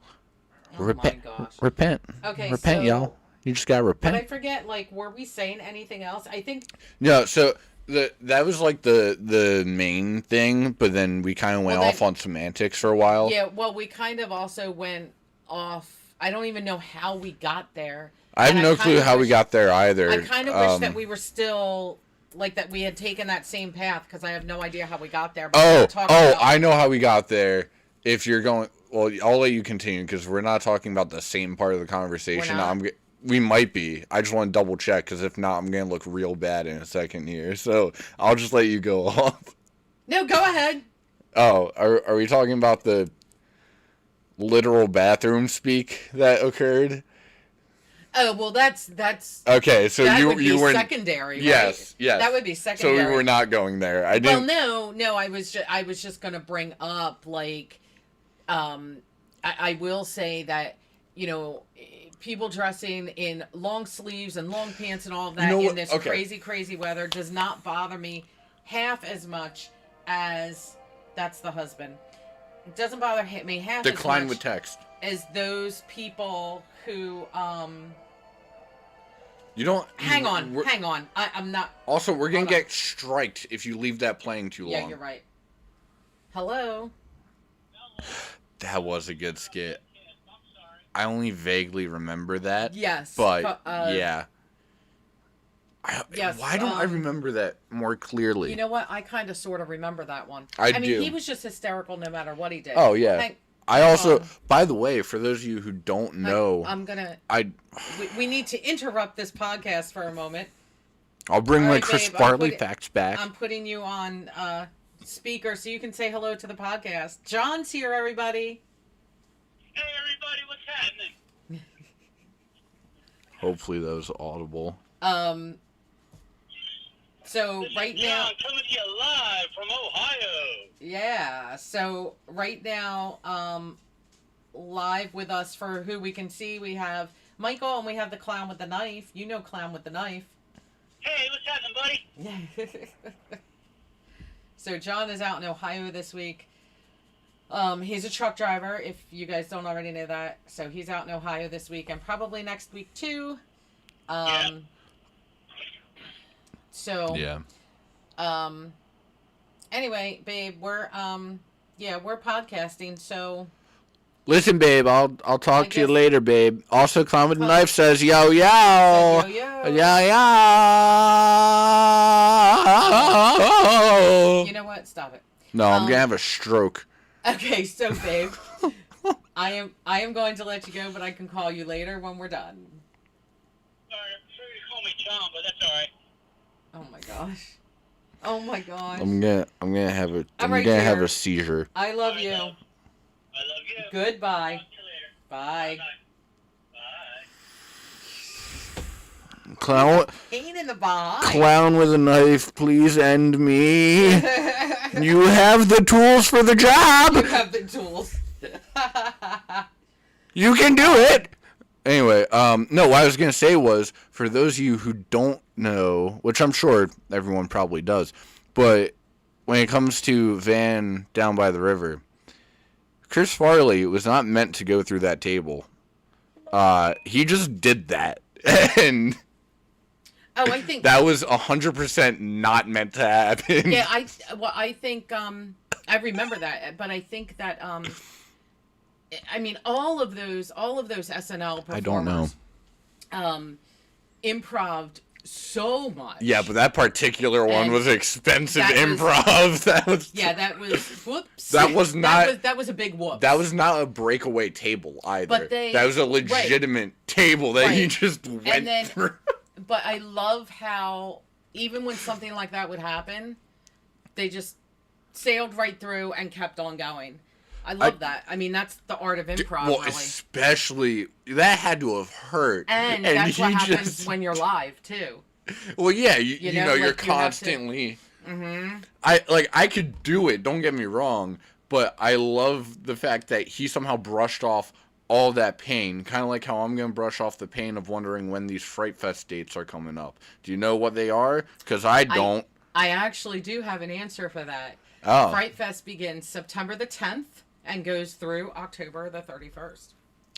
[SPEAKER 1] Oh
[SPEAKER 2] Repent.
[SPEAKER 1] my gosh.
[SPEAKER 2] Repent.
[SPEAKER 1] Okay,
[SPEAKER 2] Repent,
[SPEAKER 1] so-
[SPEAKER 2] y'all. You just gotta
[SPEAKER 1] Did I
[SPEAKER 2] repent.
[SPEAKER 1] forget? Like, were we saying anything else? I think.
[SPEAKER 2] No, so that was like the main thing, but then we kind of went
[SPEAKER 1] Well,
[SPEAKER 2] off on semantics for a while.
[SPEAKER 1] Yeah. Well, we kind of also went off. I don't even know how we got there.
[SPEAKER 2] I have
[SPEAKER 1] And
[SPEAKER 2] no
[SPEAKER 1] kind
[SPEAKER 2] clue
[SPEAKER 1] of
[SPEAKER 2] how we
[SPEAKER 1] wish-
[SPEAKER 2] got there either.
[SPEAKER 1] I kind of wish that we were still like that. We had taken that same path because I have no idea how we got there. But we were talking about-
[SPEAKER 2] I know how we got there. If you're going, well, I'll let you continue because we're not talking about the same part of the conversation.
[SPEAKER 1] We're not?
[SPEAKER 2] We might be. I just want to double check because if not, I'm gonna look real bad in a second here. So I'll just let you go off.
[SPEAKER 1] No, go ahead.
[SPEAKER 2] Oh, are we talking about the literal bathroom speak that occurred?
[SPEAKER 1] Oh well, that's
[SPEAKER 2] Okay, so
[SPEAKER 1] that
[SPEAKER 2] you
[SPEAKER 1] would be
[SPEAKER 2] weren't.
[SPEAKER 1] secondary. Right?
[SPEAKER 2] Yes, yes.
[SPEAKER 1] That would be
[SPEAKER 2] So
[SPEAKER 1] secondary.
[SPEAKER 2] we were not going there. I
[SPEAKER 1] Well,
[SPEAKER 2] didn't.
[SPEAKER 1] no. I was just gonna bring up like, I will say that people dressing in long sleeves and long pants and all of that
[SPEAKER 2] You know
[SPEAKER 1] in
[SPEAKER 2] what?
[SPEAKER 1] this
[SPEAKER 2] Okay.
[SPEAKER 1] crazy weather does not bother me half as much as that's the husband. It doesn't bother me half
[SPEAKER 2] Decline
[SPEAKER 1] as
[SPEAKER 2] with
[SPEAKER 1] much
[SPEAKER 2] text.
[SPEAKER 1] as those people who
[SPEAKER 2] You don't.
[SPEAKER 1] hang on.
[SPEAKER 2] we're-
[SPEAKER 1] I'm not.
[SPEAKER 2] Also, we're gonna
[SPEAKER 1] Hold on.
[SPEAKER 2] get striked if you leave that playing too long.
[SPEAKER 1] Yeah, you're right. Hello.
[SPEAKER 2] That was a good skit. I only vaguely remember that.
[SPEAKER 1] Yes.
[SPEAKER 2] But yeah.
[SPEAKER 1] yes,
[SPEAKER 2] Why don't I remember that more clearly?
[SPEAKER 1] You know what? I kind of sort of remember that one.
[SPEAKER 2] I
[SPEAKER 1] mean,
[SPEAKER 2] do.
[SPEAKER 1] he was just hysterical no matter what he did.
[SPEAKER 2] Oh, yeah.
[SPEAKER 1] Hang
[SPEAKER 2] I also,
[SPEAKER 1] on.
[SPEAKER 2] by the way, for those of you who don't know,
[SPEAKER 1] I'm gonna.
[SPEAKER 2] I
[SPEAKER 1] We need to interrupt this podcast for a moment.
[SPEAKER 2] I'll bring
[SPEAKER 1] All
[SPEAKER 2] my
[SPEAKER 1] right,
[SPEAKER 2] Chris
[SPEAKER 1] babe,
[SPEAKER 2] Farley facts back.
[SPEAKER 1] I'm putting you on speaker so you can say hello to the podcast. John's here, everybody.
[SPEAKER 3] Hey everybody, what's happening?
[SPEAKER 2] Hopefully that was audible.
[SPEAKER 1] So right now,
[SPEAKER 3] John coming to you live from Ohio.
[SPEAKER 1] yeah. So right now, live with us for who we can see, we have Michael and we have the clown with the knife. You know, clown with the knife.
[SPEAKER 3] Hey, what's happening, buddy?
[SPEAKER 1] Yeah. So John is out in Ohio this week. He's a truck driver, if you guys don't already know that. So he's out in Ohio this week and probably next week too.
[SPEAKER 3] Yeah.
[SPEAKER 1] So
[SPEAKER 2] Yeah.
[SPEAKER 1] anyway, babe, we're podcasting, so
[SPEAKER 2] Listen, babe, I'll talk
[SPEAKER 1] I
[SPEAKER 2] to you
[SPEAKER 1] guess-
[SPEAKER 2] later, babe. Also, Clown with the Knife says, yo, yo.
[SPEAKER 1] yo, yo.
[SPEAKER 2] Yo.
[SPEAKER 1] You know what? Stop it.
[SPEAKER 2] No, I'm
[SPEAKER 1] Um,
[SPEAKER 2] gonna have a stroke.
[SPEAKER 1] Okay, so babe, I am going to let you go, but I can call you later when we're done.
[SPEAKER 3] Sorry, I'm sure you call me John, but that's alright.
[SPEAKER 1] Oh my gosh. Oh my gosh.
[SPEAKER 2] I'm gonna have a
[SPEAKER 1] I'm right
[SPEAKER 2] have
[SPEAKER 1] here.
[SPEAKER 2] a seizure.
[SPEAKER 1] I love you.
[SPEAKER 3] I love you.
[SPEAKER 1] Goodbye.
[SPEAKER 3] Talk to you later.
[SPEAKER 1] Bye.
[SPEAKER 3] Bye.
[SPEAKER 2] Clown
[SPEAKER 1] Pain in the behind.
[SPEAKER 2] Clown with a knife, please end me. You have the tools for the
[SPEAKER 1] You
[SPEAKER 2] job.
[SPEAKER 1] have the tools.
[SPEAKER 2] You can do it. Anyway, no, what I was gonna say was, for those of you who don't know, which I'm sure everyone probably does, But when it comes to Van down by the river, Chris Farley was not meant to go through that table. He just did that. And
[SPEAKER 1] Oh, I think
[SPEAKER 2] that was 100% not meant to happen.
[SPEAKER 1] Yeah, I think I remember that, but I think that I mean all of those SNL performers
[SPEAKER 2] I don't know.
[SPEAKER 1] Improv'd so much.
[SPEAKER 2] Yeah, but that particular one
[SPEAKER 1] And
[SPEAKER 2] was expensive
[SPEAKER 1] that was-
[SPEAKER 2] improv. That was
[SPEAKER 1] that was whoops.
[SPEAKER 2] That was not-
[SPEAKER 1] that was a big whoop.
[SPEAKER 2] That was not a breakaway table either.
[SPEAKER 1] But
[SPEAKER 2] that was a legitimate table that you
[SPEAKER 1] Right.
[SPEAKER 2] just went
[SPEAKER 1] then-
[SPEAKER 2] through.
[SPEAKER 1] But I love how even when something like that would happen, they just sailed right through and kept on going. I love that. I mean, that's the art of improv,
[SPEAKER 2] Well,
[SPEAKER 1] really.
[SPEAKER 2] especially that had to have hurt.
[SPEAKER 1] And that's what
[SPEAKER 2] you
[SPEAKER 1] happens
[SPEAKER 2] just-
[SPEAKER 1] when you're live too.
[SPEAKER 2] Well, yeah,
[SPEAKER 1] You know,
[SPEAKER 2] know, you're
[SPEAKER 1] like, you have to-
[SPEAKER 2] constantly. I could do it. Don't get me wrong, but I love the fact that he somehow brushed off all that pain, kind of like how I'm gonna brush off the pain of wondering when these Fright Fest dates are coming up. Do you know what they are? Because I don't.
[SPEAKER 1] I actually do have an answer for that.
[SPEAKER 2] Oh.
[SPEAKER 1] Fright Fest begins September the 10th and goes through October the 31st.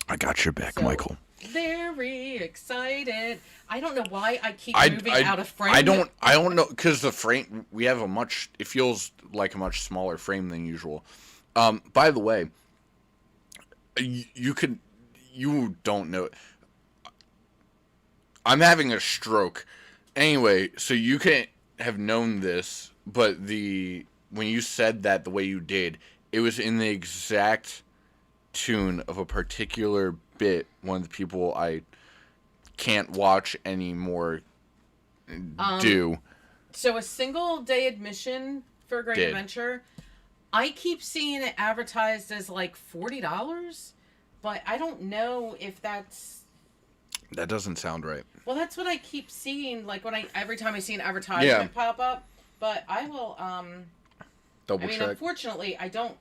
[SPEAKER 2] I got your back,
[SPEAKER 1] So,
[SPEAKER 2] Michael.
[SPEAKER 1] Very excited. I don't know why I keep
[SPEAKER 2] I,
[SPEAKER 1] moving
[SPEAKER 2] I,
[SPEAKER 1] out of frame.
[SPEAKER 2] I don't know, because the frame, we have it feels like a much smaller frame than usual. By the way, you don't know. I'm having a stroke. Anyway, so you can't have known this, but when you said that the way you did, it was in the exact tune of a particular bit one of the people I can't watch anymore do.
[SPEAKER 1] So a single day admission for Great
[SPEAKER 2] Did.
[SPEAKER 1] Adventure, I keep seeing it advertised as like $40, but I don't know if that's.
[SPEAKER 2] That doesn't sound right.
[SPEAKER 1] Well, that's what I keep seeing. Like every time I see an advertisement pop up, but I will.
[SPEAKER 2] Double
[SPEAKER 1] I mean,
[SPEAKER 2] check.
[SPEAKER 1] unfortunately, I don't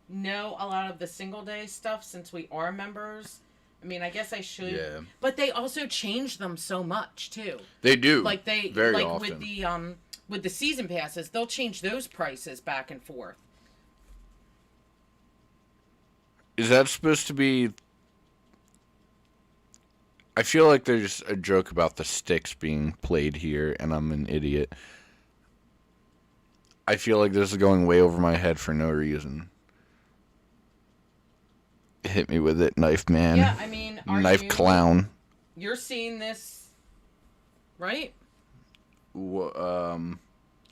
[SPEAKER 1] know a lot of the single day stuff since we are members. I mean, I guess I should.
[SPEAKER 2] Yeah.
[SPEAKER 1] But they also change them so much too.
[SPEAKER 2] They do.
[SPEAKER 1] Like they
[SPEAKER 2] very
[SPEAKER 1] like
[SPEAKER 2] often.
[SPEAKER 1] with the season passes, they'll change those prices back and forth.
[SPEAKER 2] Is that supposed to be? I feel like there's a joke about the sticks being played here, and I'm an idiot. I feel like this is going way over my head for no reason. Hit me with it, knife man.
[SPEAKER 1] Yeah, I mean,
[SPEAKER 2] Knife clown.
[SPEAKER 1] You're seeing this, right?
[SPEAKER 2] Yeah.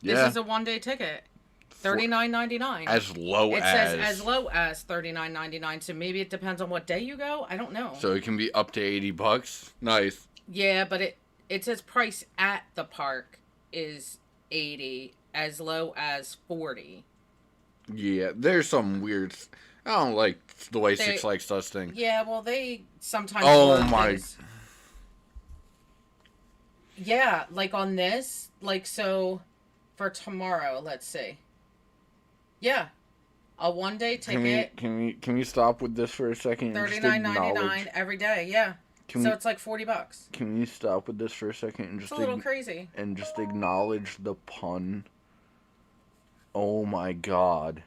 [SPEAKER 1] This is a 1-day ticket, $39.99.
[SPEAKER 2] As low
[SPEAKER 1] It
[SPEAKER 2] as.
[SPEAKER 1] says as low as $39.99. So maybe it depends on what day you go. I don't know.
[SPEAKER 2] So it can be up to $80. Nice.
[SPEAKER 1] Yeah, but it says price at the park is $80, as low as $40.
[SPEAKER 2] Yeah, there's some weird. I don't like the way
[SPEAKER 1] They-
[SPEAKER 2] Six Flags does things.
[SPEAKER 1] Yeah, well, they sometimes.
[SPEAKER 2] Oh
[SPEAKER 1] blur
[SPEAKER 2] my-
[SPEAKER 1] things. Yeah, like on this, like so, for tomorrow, let's see. Yeah, a 1-day ticket,
[SPEAKER 2] Can we stop with this for a second? And just
[SPEAKER 1] $39.99
[SPEAKER 2] acknowledge-
[SPEAKER 1] every day. Yeah,
[SPEAKER 2] Can
[SPEAKER 1] so
[SPEAKER 2] we-
[SPEAKER 1] it's like $40.
[SPEAKER 2] Can you stop with this for a second and
[SPEAKER 1] It's
[SPEAKER 2] just
[SPEAKER 1] a little crazy.
[SPEAKER 2] and just acknowledge the pun? Oh my god.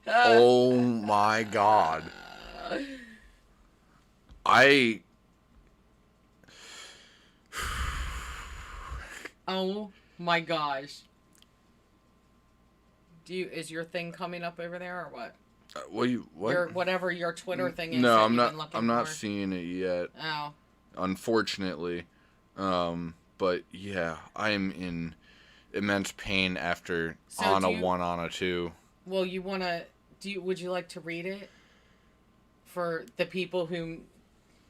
[SPEAKER 2] Oh my god.
[SPEAKER 1] Oh my gosh. Is your thing coming up over there or what?
[SPEAKER 2] what?
[SPEAKER 1] Whatever your Twitter thing is.
[SPEAKER 2] No,
[SPEAKER 1] that
[SPEAKER 2] I'm
[SPEAKER 1] you've
[SPEAKER 2] not.
[SPEAKER 1] been looking
[SPEAKER 2] I'm not
[SPEAKER 1] for.
[SPEAKER 2] seeing it yet.
[SPEAKER 1] Oh.
[SPEAKER 2] Unfortunately. But yeah, I am in immense pain after
[SPEAKER 1] So
[SPEAKER 2] on
[SPEAKER 1] do
[SPEAKER 2] a
[SPEAKER 1] you-
[SPEAKER 2] 1 on a 2.
[SPEAKER 1] Well, you want to would you like to read it for the people who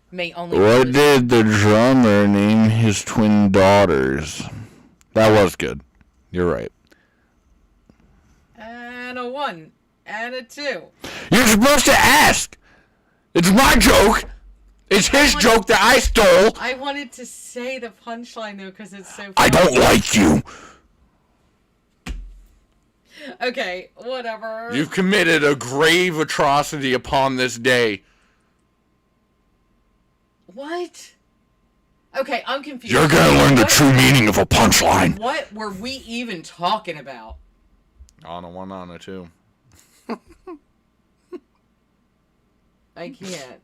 [SPEAKER 1] may only
[SPEAKER 2] What did the drummer name his twin daughters? That was good. You're right.
[SPEAKER 1] and a 1 and a 2.
[SPEAKER 2] You're supposed to ask. It's my joke. It's his joke that I stole.
[SPEAKER 1] I wanted to say the punchline though because it's so funny.
[SPEAKER 2] I don't like you.
[SPEAKER 1] Okay, whatever.
[SPEAKER 2] You've committed a grave atrocity upon this day.
[SPEAKER 1] What? Okay, I'm confused.
[SPEAKER 2] You're gonna learn the
[SPEAKER 1] What-
[SPEAKER 2] true meaning of a punchline.
[SPEAKER 1] What were we even talking about?
[SPEAKER 2] On a 1, on a 2.
[SPEAKER 1] I can't.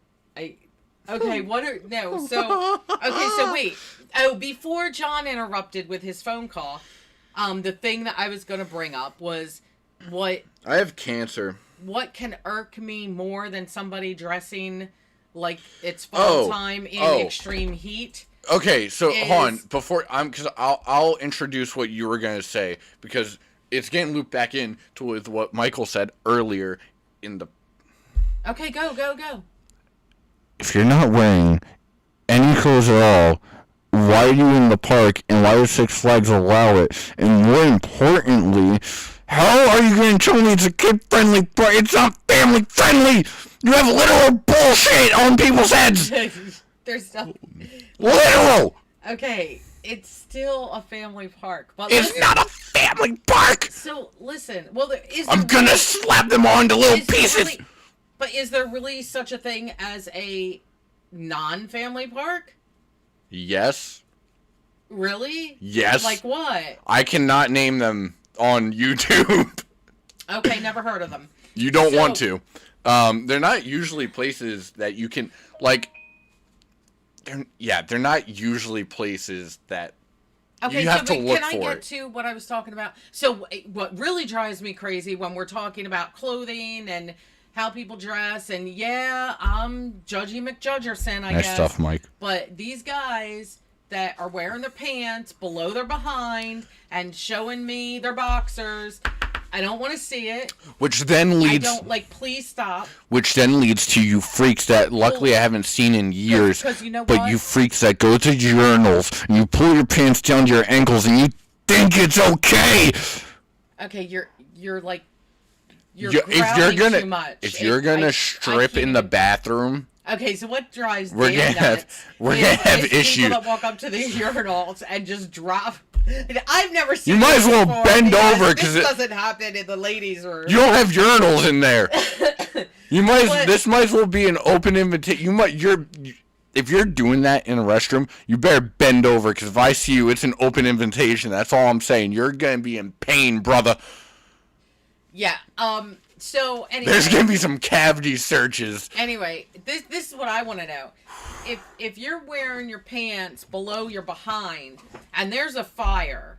[SPEAKER 1] Okay, what are no, so okay, so wait. Oh, before John interrupted with his phone call, the thing that I was gonna bring up was what
[SPEAKER 2] I have cancer.
[SPEAKER 1] can irk me more than somebody dressing like it's fall time in extreme heat?
[SPEAKER 2] Okay, so
[SPEAKER 1] Is-
[SPEAKER 2] hold on before because I'll introduce what you were gonna say because it's getting looped back in to with what Michael said earlier in the.
[SPEAKER 1] Okay, go.
[SPEAKER 2] If you're not wearing any clothes at all, why are you in the park and why does Six Flags allow it? And more importantly, how are you going to tell me it's a kid-friendly park? It's not family-friendly! You have literal bullshit on people's heads!
[SPEAKER 1] There's no.
[SPEAKER 2] Literal!
[SPEAKER 1] Okay, it's still a family park, but
[SPEAKER 2] It's not a family park!
[SPEAKER 1] So listen, well,
[SPEAKER 2] I'm gonna slap them all into little pieces!
[SPEAKER 1] But is there really such a thing as a non-family park?
[SPEAKER 2] Yes.
[SPEAKER 1] Really?
[SPEAKER 2] Yes.
[SPEAKER 1] Like what?
[SPEAKER 2] I cannot name them on YouTube.
[SPEAKER 1] Okay, never heard of them.
[SPEAKER 2] You don't
[SPEAKER 1] So-
[SPEAKER 2] want to. They're not usually places that you can like. They're not usually places that
[SPEAKER 1] Okay,
[SPEAKER 2] you have
[SPEAKER 1] so
[SPEAKER 2] to
[SPEAKER 1] wait,
[SPEAKER 2] look
[SPEAKER 1] can I
[SPEAKER 2] for
[SPEAKER 1] get
[SPEAKER 2] it.
[SPEAKER 1] to what I was talking about? So what really drives me crazy when we're talking about clothing and how people dress, and yeah, I'm Judgy McJudgerson, I
[SPEAKER 2] Nice
[SPEAKER 1] guess.
[SPEAKER 2] stuff, Mike.
[SPEAKER 1] But these guys that are wearing their pants below their behind and showing me their boxers, I don't want to see it.
[SPEAKER 2] Which then leads.
[SPEAKER 1] I don't like. Please stop.
[SPEAKER 2] Which then leads to you freaks that luckily I haven't seen in years.
[SPEAKER 1] 'Cause you know
[SPEAKER 2] but
[SPEAKER 1] what?
[SPEAKER 2] you freaks that go to urinals and you pull your pants down to your ankles and you think it's okay.
[SPEAKER 1] Okay, you're like you're
[SPEAKER 2] If you're
[SPEAKER 1] growling
[SPEAKER 2] gonna
[SPEAKER 1] too much.
[SPEAKER 2] if you're gonna strip in the bathroom,
[SPEAKER 1] Okay, so what drives
[SPEAKER 2] We're
[SPEAKER 1] Dan
[SPEAKER 2] gonna have-
[SPEAKER 1] nuts
[SPEAKER 2] we're
[SPEAKER 1] is-
[SPEAKER 2] gonna have
[SPEAKER 1] is
[SPEAKER 2] issue.
[SPEAKER 1] People that walk up to the urinals and just drop. I've never seen.
[SPEAKER 2] You might
[SPEAKER 1] this
[SPEAKER 2] as well
[SPEAKER 1] before
[SPEAKER 2] bend
[SPEAKER 1] because
[SPEAKER 2] over,
[SPEAKER 1] this
[SPEAKER 2] 'cause it-
[SPEAKER 1] doesn't happen in the ladies' room.
[SPEAKER 2] you don't have urinals in there. You might.
[SPEAKER 1] But-
[SPEAKER 2] This might as well be an open invitation. If you're doing that in a restroom, you better bend over because if I see you, it's an open invitation. That's all I'm saying. You're gonna be in pain, brother.
[SPEAKER 1] Yeah. So anyway.
[SPEAKER 2] There's gonna be some cavity searches.
[SPEAKER 1] Anyway, this is what I want to know. If you're wearing your pants below your behind and there's a fire,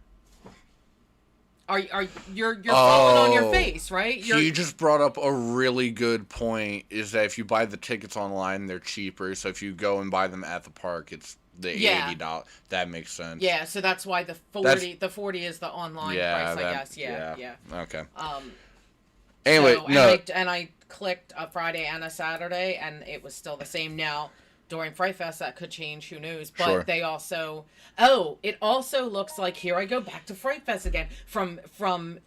[SPEAKER 1] you're falling on your
[SPEAKER 2] Oh.
[SPEAKER 1] face, right?
[SPEAKER 2] He just brought up a really good point. Is that if you buy the tickets online, they're cheaper. So if you go and buy them at the park, it's the
[SPEAKER 1] Yeah.
[SPEAKER 2] $80. That makes sense.
[SPEAKER 1] Yeah, so that's why the 40 is the online price, I guess. Yeah.
[SPEAKER 2] Okay.
[SPEAKER 1] Um
[SPEAKER 2] Anyway,
[SPEAKER 1] so,
[SPEAKER 2] no.
[SPEAKER 1] and I clicked a Friday and a Saturday and it was still the same. Now during Fright Fest that could change, who knows? But
[SPEAKER 2] Sure.
[SPEAKER 1] they also it also looks like, here I go back to Fright Fest again. From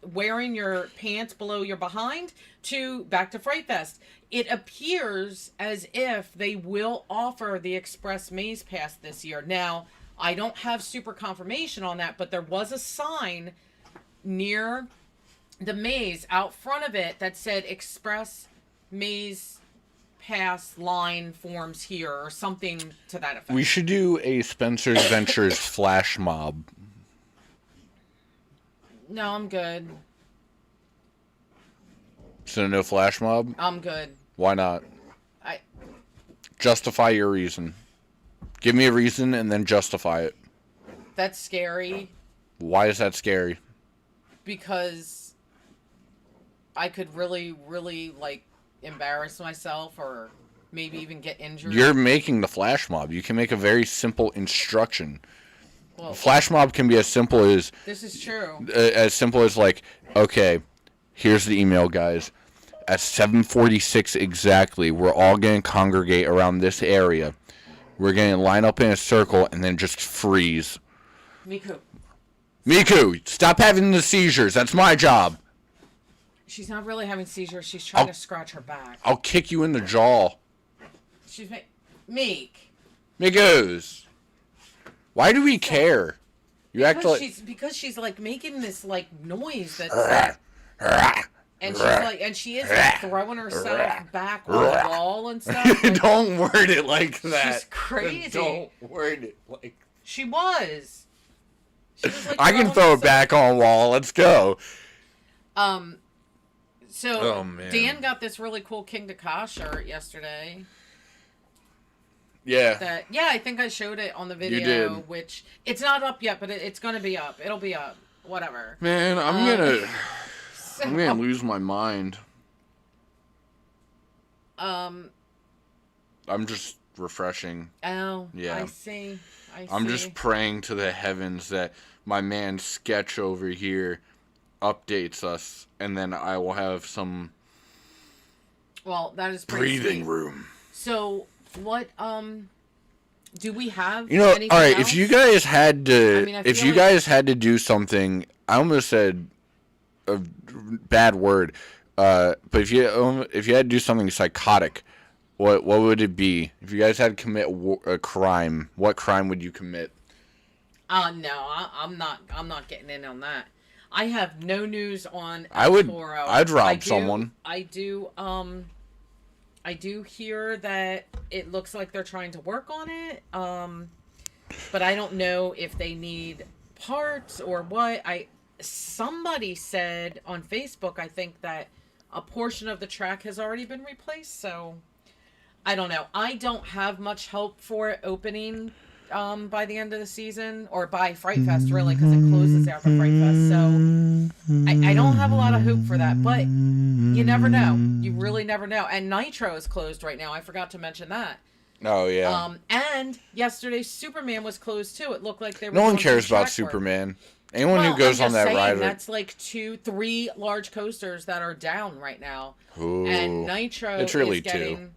[SPEAKER 1] wearing your pants below your behind to back to Fright Fest. It appears as if they will offer the Express Maze Pass this year. Now, I don't have super confirmation on that, but there was a sign near the maze out front of it that said Express Maze Pass line forms here or something to that effect.
[SPEAKER 2] We should do a Spencer's Ventures flash mob.
[SPEAKER 1] No, I'm good.
[SPEAKER 2] So no flash mob?
[SPEAKER 1] I'm good.
[SPEAKER 2] Why not?
[SPEAKER 1] I
[SPEAKER 2] Justify your reason. Give me a reason and then justify it.
[SPEAKER 1] that's scary
[SPEAKER 2] Why is that scary?
[SPEAKER 1] because I could really, really like embarrass myself or maybe even get injured.
[SPEAKER 2] You're making the flash mob. You can make a very simple instruction.
[SPEAKER 1] well,
[SPEAKER 2] Flash mob can be as simple as like, okay, here's the email, guys. At 7:46 exactly, we're all going to congregate around this area. We're going to line up in a circle and then just freeze. Miku, stop having the seizures. That's my job.
[SPEAKER 1] She's not really having seizures. She's trying
[SPEAKER 2] I'll-
[SPEAKER 1] to scratch her back.
[SPEAKER 2] I'll kick you in the jaw.
[SPEAKER 1] She's Meek.
[SPEAKER 2] Mikus. Why do we care? You act like...
[SPEAKER 1] Because she's like making this like noise that's And she's like, and she is like throwing herself back on the wall and stuff. Like,
[SPEAKER 2] Don't word it like that.
[SPEAKER 1] she's crazy.
[SPEAKER 2] Don't word it like.
[SPEAKER 1] She was. She was like
[SPEAKER 2] I can
[SPEAKER 1] throwing
[SPEAKER 2] throw it
[SPEAKER 1] herself-
[SPEAKER 2] back on wall. Let's go.
[SPEAKER 1] So
[SPEAKER 2] Oh, man.
[SPEAKER 1] Dan got this really cool King Dakar shirt yesterday.
[SPEAKER 2] Yeah.
[SPEAKER 1] I think I showed it on the video.
[SPEAKER 2] You did.
[SPEAKER 1] Which it's not up yet, but it's gonna be up. It'll be up. Whatever.
[SPEAKER 2] Man, I'm
[SPEAKER 1] So,
[SPEAKER 2] gonna lose my mind.
[SPEAKER 1] Um.
[SPEAKER 2] I'm just refreshing.
[SPEAKER 1] Oh.
[SPEAKER 2] Yeah.
[SPEAKER 1] I see.
[SPEAKER 2] I'm just praying to the heavens that my man Sketch over here updates us, and then I will have some
[SPEAKER 1] Well, that is pretty
[SPEAKER 2] breathing
[SPEAKER 1] sweet.
[SPEAKER 2] room.
[SPEAKER 1] So what? Do we have?
[SPEAKER 2] You know, all
[SPEAKER 1] anything
[SPEAKER 2] right.
[SPEAKER 1] else?
[SPEAKER 2] If you guys had to,
[SPEAKER 1] I mean, I
[SPEAKER 2] if
[SPEAKER 1] feel
[SPEAKER 2] you
[SPEAKER 1] like-
[SPEAKER 2] guys had to do something, I almost said a bad word. But if you had to do something psychotic, what would it be? If you guys had to commit a crime, what crime would you commit?
[SPEAKER 1] No, I'm not getting in on that. I have no news on
[SPEAKER 2] I would.
[SPEAKER 1] Toro.
[SPEAKER 2] I'd rob
[SPEAKER 1] I do-
[SPEAKER 2] someone.
[SPEAKER 1] I do hear that it looks like they're trying to work on it. But I don't know if they need parts or what. Somebody said on Facebook, I think, that a portion of the track has already been replaced, so I don't know. I don't have much hope for it opening by the end of the season, or by Fright Fest, really, because it closes after Fright Fest. So I don't have a lot of hope for that, but you never know. You really never know. And Nitro is closed right now. I forgot to mention that.
[SPEAKER 2] Oh yeah.
[SPEAKER 1] And yesterday Superman was closed too. It looked like they were
[SPEAKER 2] No one
[SPEAKER 1] doing
[SPEAKER 2] cares
[SPEAKER 1] some
[SPEAKER 2] about
[SPEAKER 1] track work.
[SPEAKER 2] Superman. Anyone
[SPEAKER 1] Well,
[SPEAKER 2] who goes
[SPEAKER 1] I'm
[SPEAKER 2] on
[SPEAKER 1] just
[SPEAKER 2] that
[SPEAKER 1] saying,
[SPEAKER 2] ride.
[SPEAKER 1] that's like 2-3 large coasters that are down right now.
[SPEAKER 2] Ooh.
[SPEAKER 1] And Nitro
[SPEAKER 2] It's really
[SPEAKER 1] is getting,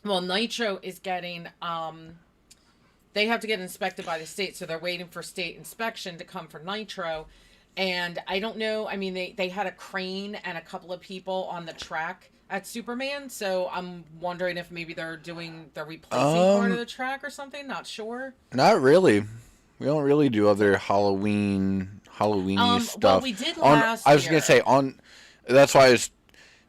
[SPEAKER 1] well, Nitro is getting, they have to get inspected by the state, so they're waiting for state inspection to come for Nitro. And I don't know, I mean, they had a crane and a couple of people on the track at Superman, so I'm wondering if maybe they're replacing part of the track or something, not sure.
[SPEAKER 2] Not really. We don't really do other Halloweeny stuff.
[SPEAKER 1] Well, we did
[SPEAKER 2] on,
[SPEAKER 1] last
[SPEAKER 2] I was
[SPEAKER 1] year.
[SPEAKER 2] gonna say on. That's why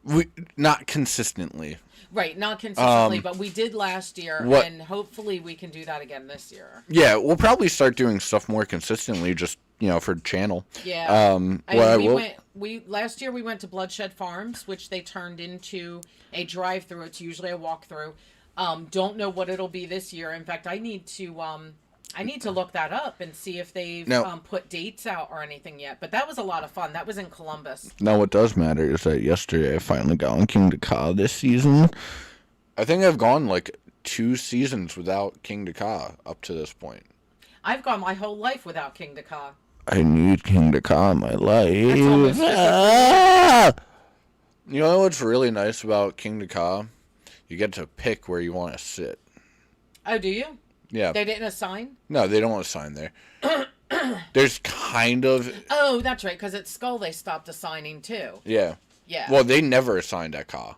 [SPEAKER 2] we not consistently.
[SPEAKER 1] Right, not consistently, but we did last year,
[SPEAKER 2] what-
[SPEAKER 1] and hopefully we can do that again this year.
[SPEAKER 2] Yeah, we'll probably start doing stuff more consistently, just for the channel.
[SPEAKER 1] Yeah. Last year we went to Bloodshed Farms, which they turned into a drive-through. It's usually a walk-through. Don't know what it'll be this year. In fact, I need to look that up and see if they've put dates out or anything yet. But that was a lot of fun. That was in Columbus.
[SPEAKER 2] Now, what does matter is that yesterday I finally got on King Dakar this season. I think I've gone like 2 seasons without King Dakar up to this point.
[SPEAKER 1] I've gone my whole life without King Dakar.
[SPEAKER 2] I need King Dakar in my life.
[SPEAKER 1] That's almost 50
[SPEAKER 2] You know what's really nice about King Dakar? You get to pick where you want to sit.
[SPEAKER 1] Oh, do you?
[SPEAKER 2] Yeah.
[SPEAKER 1] They didn't assign?
[SPEAKER 2] No, they don't assign there. There's kind of...
[SPEAKER 1] Oh, that's right, because at Skull they stopped assigning too.
[SPEAKER 2] Yeah.
[SPEAKER 1] Yeah.
[SPEAKER 2] Well, they never assigned that car.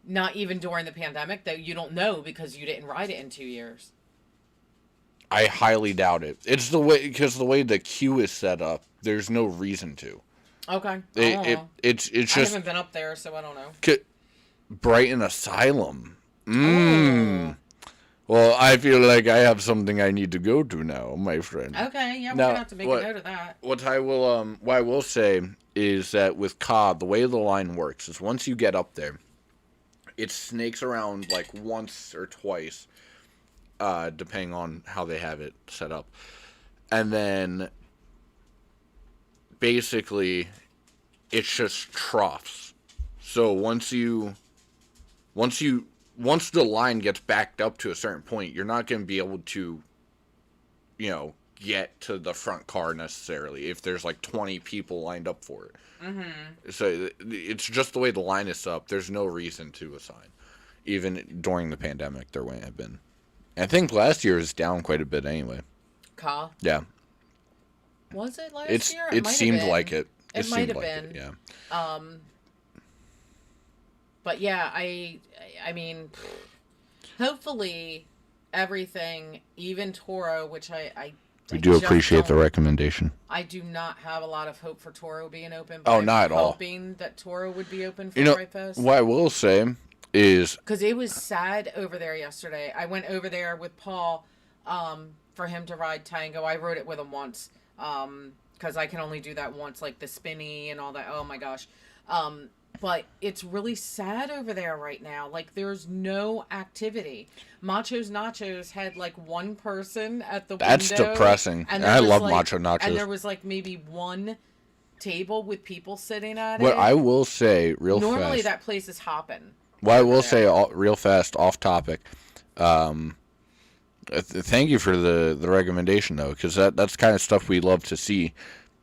[SPEAKER 1] Not even during the pandemic, though. You don't know because you didn't ride it in 2 years.
[SPEAKER 2] I highly doubt it. It's because the way the queue is set up, there's no reason to.
[SPEAKER 1] Okay. I don't know.
[SPEAKER 2] It's
[SPEAKER 1] I
[SPEAKER 2] just
[SPEAKER 1] haven't been up there, so I don't know.
[SPEAKER 2] Brighton Asylum. Well, I feel like I have something I need to go to now, my friend.
[SPEAKER 1] Okay, yeah, we're
[SPEAKER 2] Now,
[SPEAKER 1] gonna have to make a note of that.
[SPEAKER 2] What I will say is that with COD, the way the line works is once you get up there, it snakes around like once or twice, depending on how they have it set up. And then basically it's just troughs. So once the line gets backed up to a certain point, you're not going to be able to, get to the front car necessarily if there's like 20 people lined up for it. Mm-hmm. So it's just the way the line is set up. There's no reason to assign. Even during the pandemic, there wouldn't have been. And I think last year was down quite a bit anyway.
[SPEAKER 1] Car.
[SPEAKER 2] Yeah.
[SPEAKER 1] Was it last year?
[SPEAKER 2] It
[SPEAKER 1] might have
[SPEAKER 2] seemed
[SPEAKER 1] been.
[SPEAKER 2] like it.
[SPEAKER 1] It might
[SPEAKER 2] seemed
[SPEAKER 1] have
[SPEAKER 2] like
[SPEAKER 1] been.
[SPEAKER 2] it, yeah.
[SPEAKER 1] But yeah, I mean, hopefully everything, even Toro, which I
[SPEAKER 2] We
[SPEAKER 1] I
[SPEAKER 2] do
[SPEAKER 1] just
[SPEAKER 2] appreciate the
[SPEAKER 1] don't-
[SPEAKER 2] recommendation.
[SPEAKER 1] I do not have a lot of hope for Toro being open.
[SPEAKER 2] Oh,
[SPEAKER 1] I'm
[SPEAKER 2] not at all.
[SPEAKER 1] hoping that Toro would be open for
[SPEAKER 2] You know,
[SPEAKER 1] Fright Fest.
[SPEAKER 2] what I will say is,
[SPEAKER 1] Because it was sad over there yesterday. I went over there with Paul for him to ride Tango. I rode it with him once because I can only do that once, like the spinny and all that. Oh my gosh. But it's really sad over there right now. Like, there's no activity. Macho's Nachos had like one person at the
[SPEAKER 2] that's
[SPEAKER 1] window.
[SPEAKER 2] depressing. And
[SPEAKER 1] there
[SPEAKER 2] I
[SPEAKER 1] was,
[SPEAKER 2] love
[SPEAKER 1] like,
[SPEAKER 2] Macho Nachos.
[SPEAKER 1] And there was like maybe one table with people sitting at
[SPEAKER 2] What
[SPEAKER 1] it.
[SPEAKER 2] I will say real
[SPEAKER 1] Normally
[SPEAKER 2] fast.
[SPEAKER 1] that place is hopping.
[SPEAKER 2] What I will
[SPEAKER 1] there.
[SPEAKER 2] say real fast, off topic. Thank you for the recommendation though, because that's kind of stuff we love to see.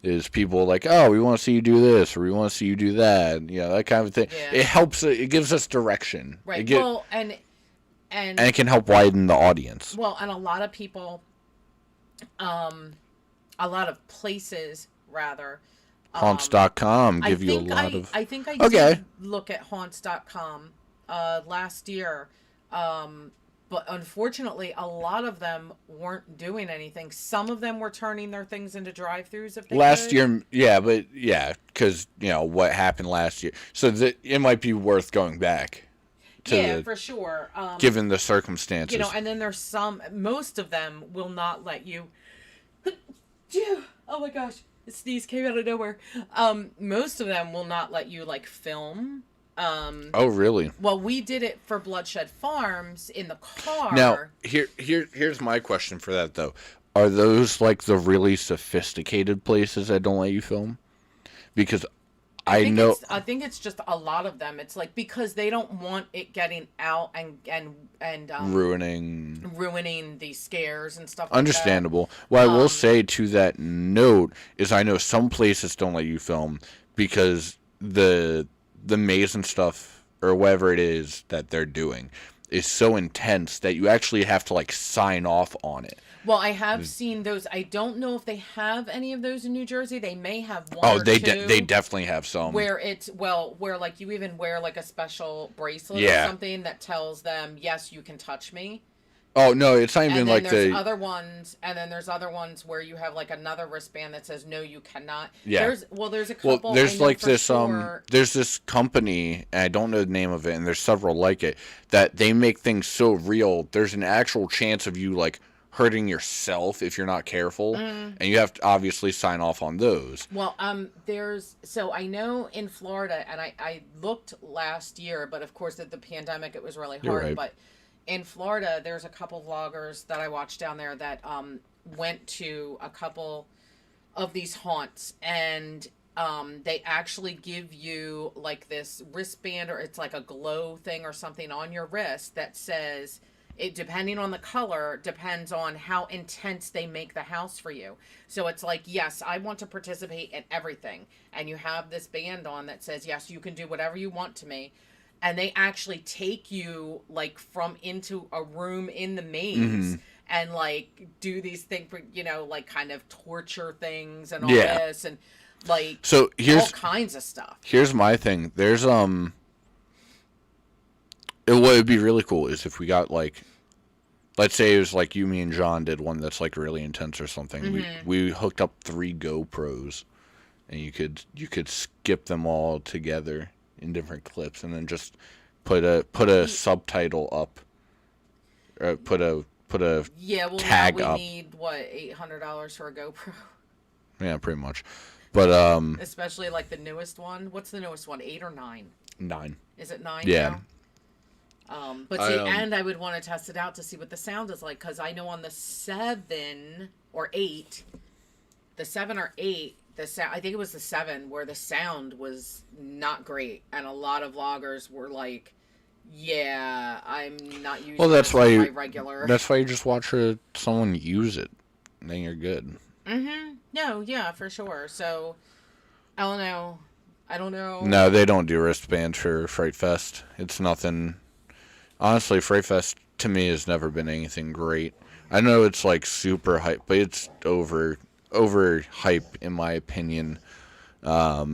[SPEAKER 2] Is people like, oh, we want to see you do this, or we want to see you do that, that kind of thing.
[SPEAKER 1] Yeah.
[SPEAKER 2] It helps. It gives us direction.
[SPEAKER 1] Right.
[SPEAKER 2] Well,
[SPEAKER 1] and
[SPEAKER 2] and it can help widen the audience.
[SPEAKER 1] well, and a lot of people, a lot of places rather.
[SPEAKER 2] Haunts.com give you a lot of.
[SPEAKER 1] I think I
[SPEAKER 2] Okay.
[SPEAKER 1] did look at haunts.com last year. But unfortunately, a lot of them weren't doing anything. Some of them were turning their things into drive-throughs if they
[SPEAKER 2] Last
[SPEAKER 1] could.
[SPEAKER 2] year, because what happened last year, so it might be worth going back to
[SPEAKER 1] Yeah, for sure.
[SPEAKER 2] given the circumstances.
[SPEAKER 1] And then there's most of them will not let you. Oh my gosh, the sneeze came out of nowhere. Most of them will not let you like film.
[SPEAKER 2] Oh, really?
[SPEAKER 1] Well, we did it for Bloodshed Farms in the car.
[SPEAKER 2] Now, here's my question for that though: are those like the really sophisticated places that don't let you film? Because I know.
[SPEAKER 1] I think it's just a lot of them. It's like because they don't want it getting out and ruining the scares and stuff.
[SPEAKER 2] Understandable. What I will say to that note is I know some places don't let you film because the maze and stuff or whatever it is that they're doing is so intense that you actually have to like sign off on it.
[SPEAKER 1] Well, I have seen those. I don't know if they have any of those in New Jersey. They may have one.
[SPEAKER 2] Oh,
[SPEAKER 1] or
[SPEAKER 2] they
[SPEAKER 1] two.
[SPEAKER 2] they definitely have some.
[SPEAKER 1] Where where like you even wear like a special bracelet
[SPEAKER 2] Yeah.
[SPEAKER 1] or something that tells them, yes, you can touch me.
[SPEAKER 2] Oh no, it's not even
[SPEAKER 1] And then
[SPEAKER 2] like
[SPEAKER 1] there's
[SPEAKER 2] the.
[SPEAKER 1] other ones, and then there's other ones where you have like another wristband that says no, you cannot.
[SPEAKER 2] Yeah.
[SPEAKER 1] There's a couple.
[SPEAKER 2] Well, there's
[SPEAKER 1] I know
[SPEAKER 2] like
[SPEAKER 1] for
[SPEAKER 2] this
[SPEAKER 1] sure.
[SPEAKER 2] there's this company, and I don't know the name of it, and there's several like it that they make things so real. There's an actual chance of you like hurting yourself if you're not careful, and you have to obviously sign off on those.
[SPEAKER 1] Well, so I know in Florida, and I looked last year, but of course at the pandemic it was really
[SPEAKER 2] You're
[SPEAKER 1] hard.
[SPEAKER 2] right.
[SPEAKER 1] But in Florida, there's a couple vloggers that I watched down there that went to a couple of these haunts, and they actually give you like this wristband, or it's like a glow thing or something on your wrist that says. It depending on the color depends on how intense they make the house for you. So it's like, yes, I want to participate in everything. And you have this band on that says, yes, you can do whatever you want to me. And they actually take you like from into a room in the maze and like do these things, like kind of torture things and all this and like
[SPEAKER 2] So
[SPEAKER 1] all kinds of stuff.
[SPEAKER 2] Here's my thing. There's what would be really cool is if we got like, let's say it was like you, me, and John did one that's like really intense or something. We hooked up 3 GoPros, and you could skip them all together in different clips, and then just put a subtitle up, or put a tag
[SPEAKER 1] now we
[SPEAKER 2] up.
[SPEAKER 1] need what, $800 for a GoPro.
[SPEAKER 2] Yeah, pretty much. But
[SPEAKER 1] Especially like the newest one. What's the newest one? 8 or 9?
[SPEAKER 2] 9.
[SPEAKER 1] Is it 9?
[SPEAKER 2] Yeah.
[SPEAKER 1] Now? But see, and I would want to test it out to see what the sound is like, because I know on the 7 or 8, the 7 or 8, the sound, I think it was the 7 where the sound was not great, and a lot of vloggers were like, "Yeah, I'm not using."
[SPEAKER 2] Well, that's
[SPEAKER 1] this
[SPEAKER 2] why
[SPEAKER 1] as
[SPEAKER 2] you.
[SPEAKER 1] my regular.
[SPEAKER 2] That's why you just watch someone use it, and then you're good.
[SPEAKER 1] No, yeah, for sure. So, I don't know.
[SPEAKER 2] No, they don't do wristbands for Fright Fest. It's nothing. Honestly, Fright Fest to me has never been anything great. I know it's like super hype, but it's over hype in my opinion.
[SPEAKER 1] Yeah,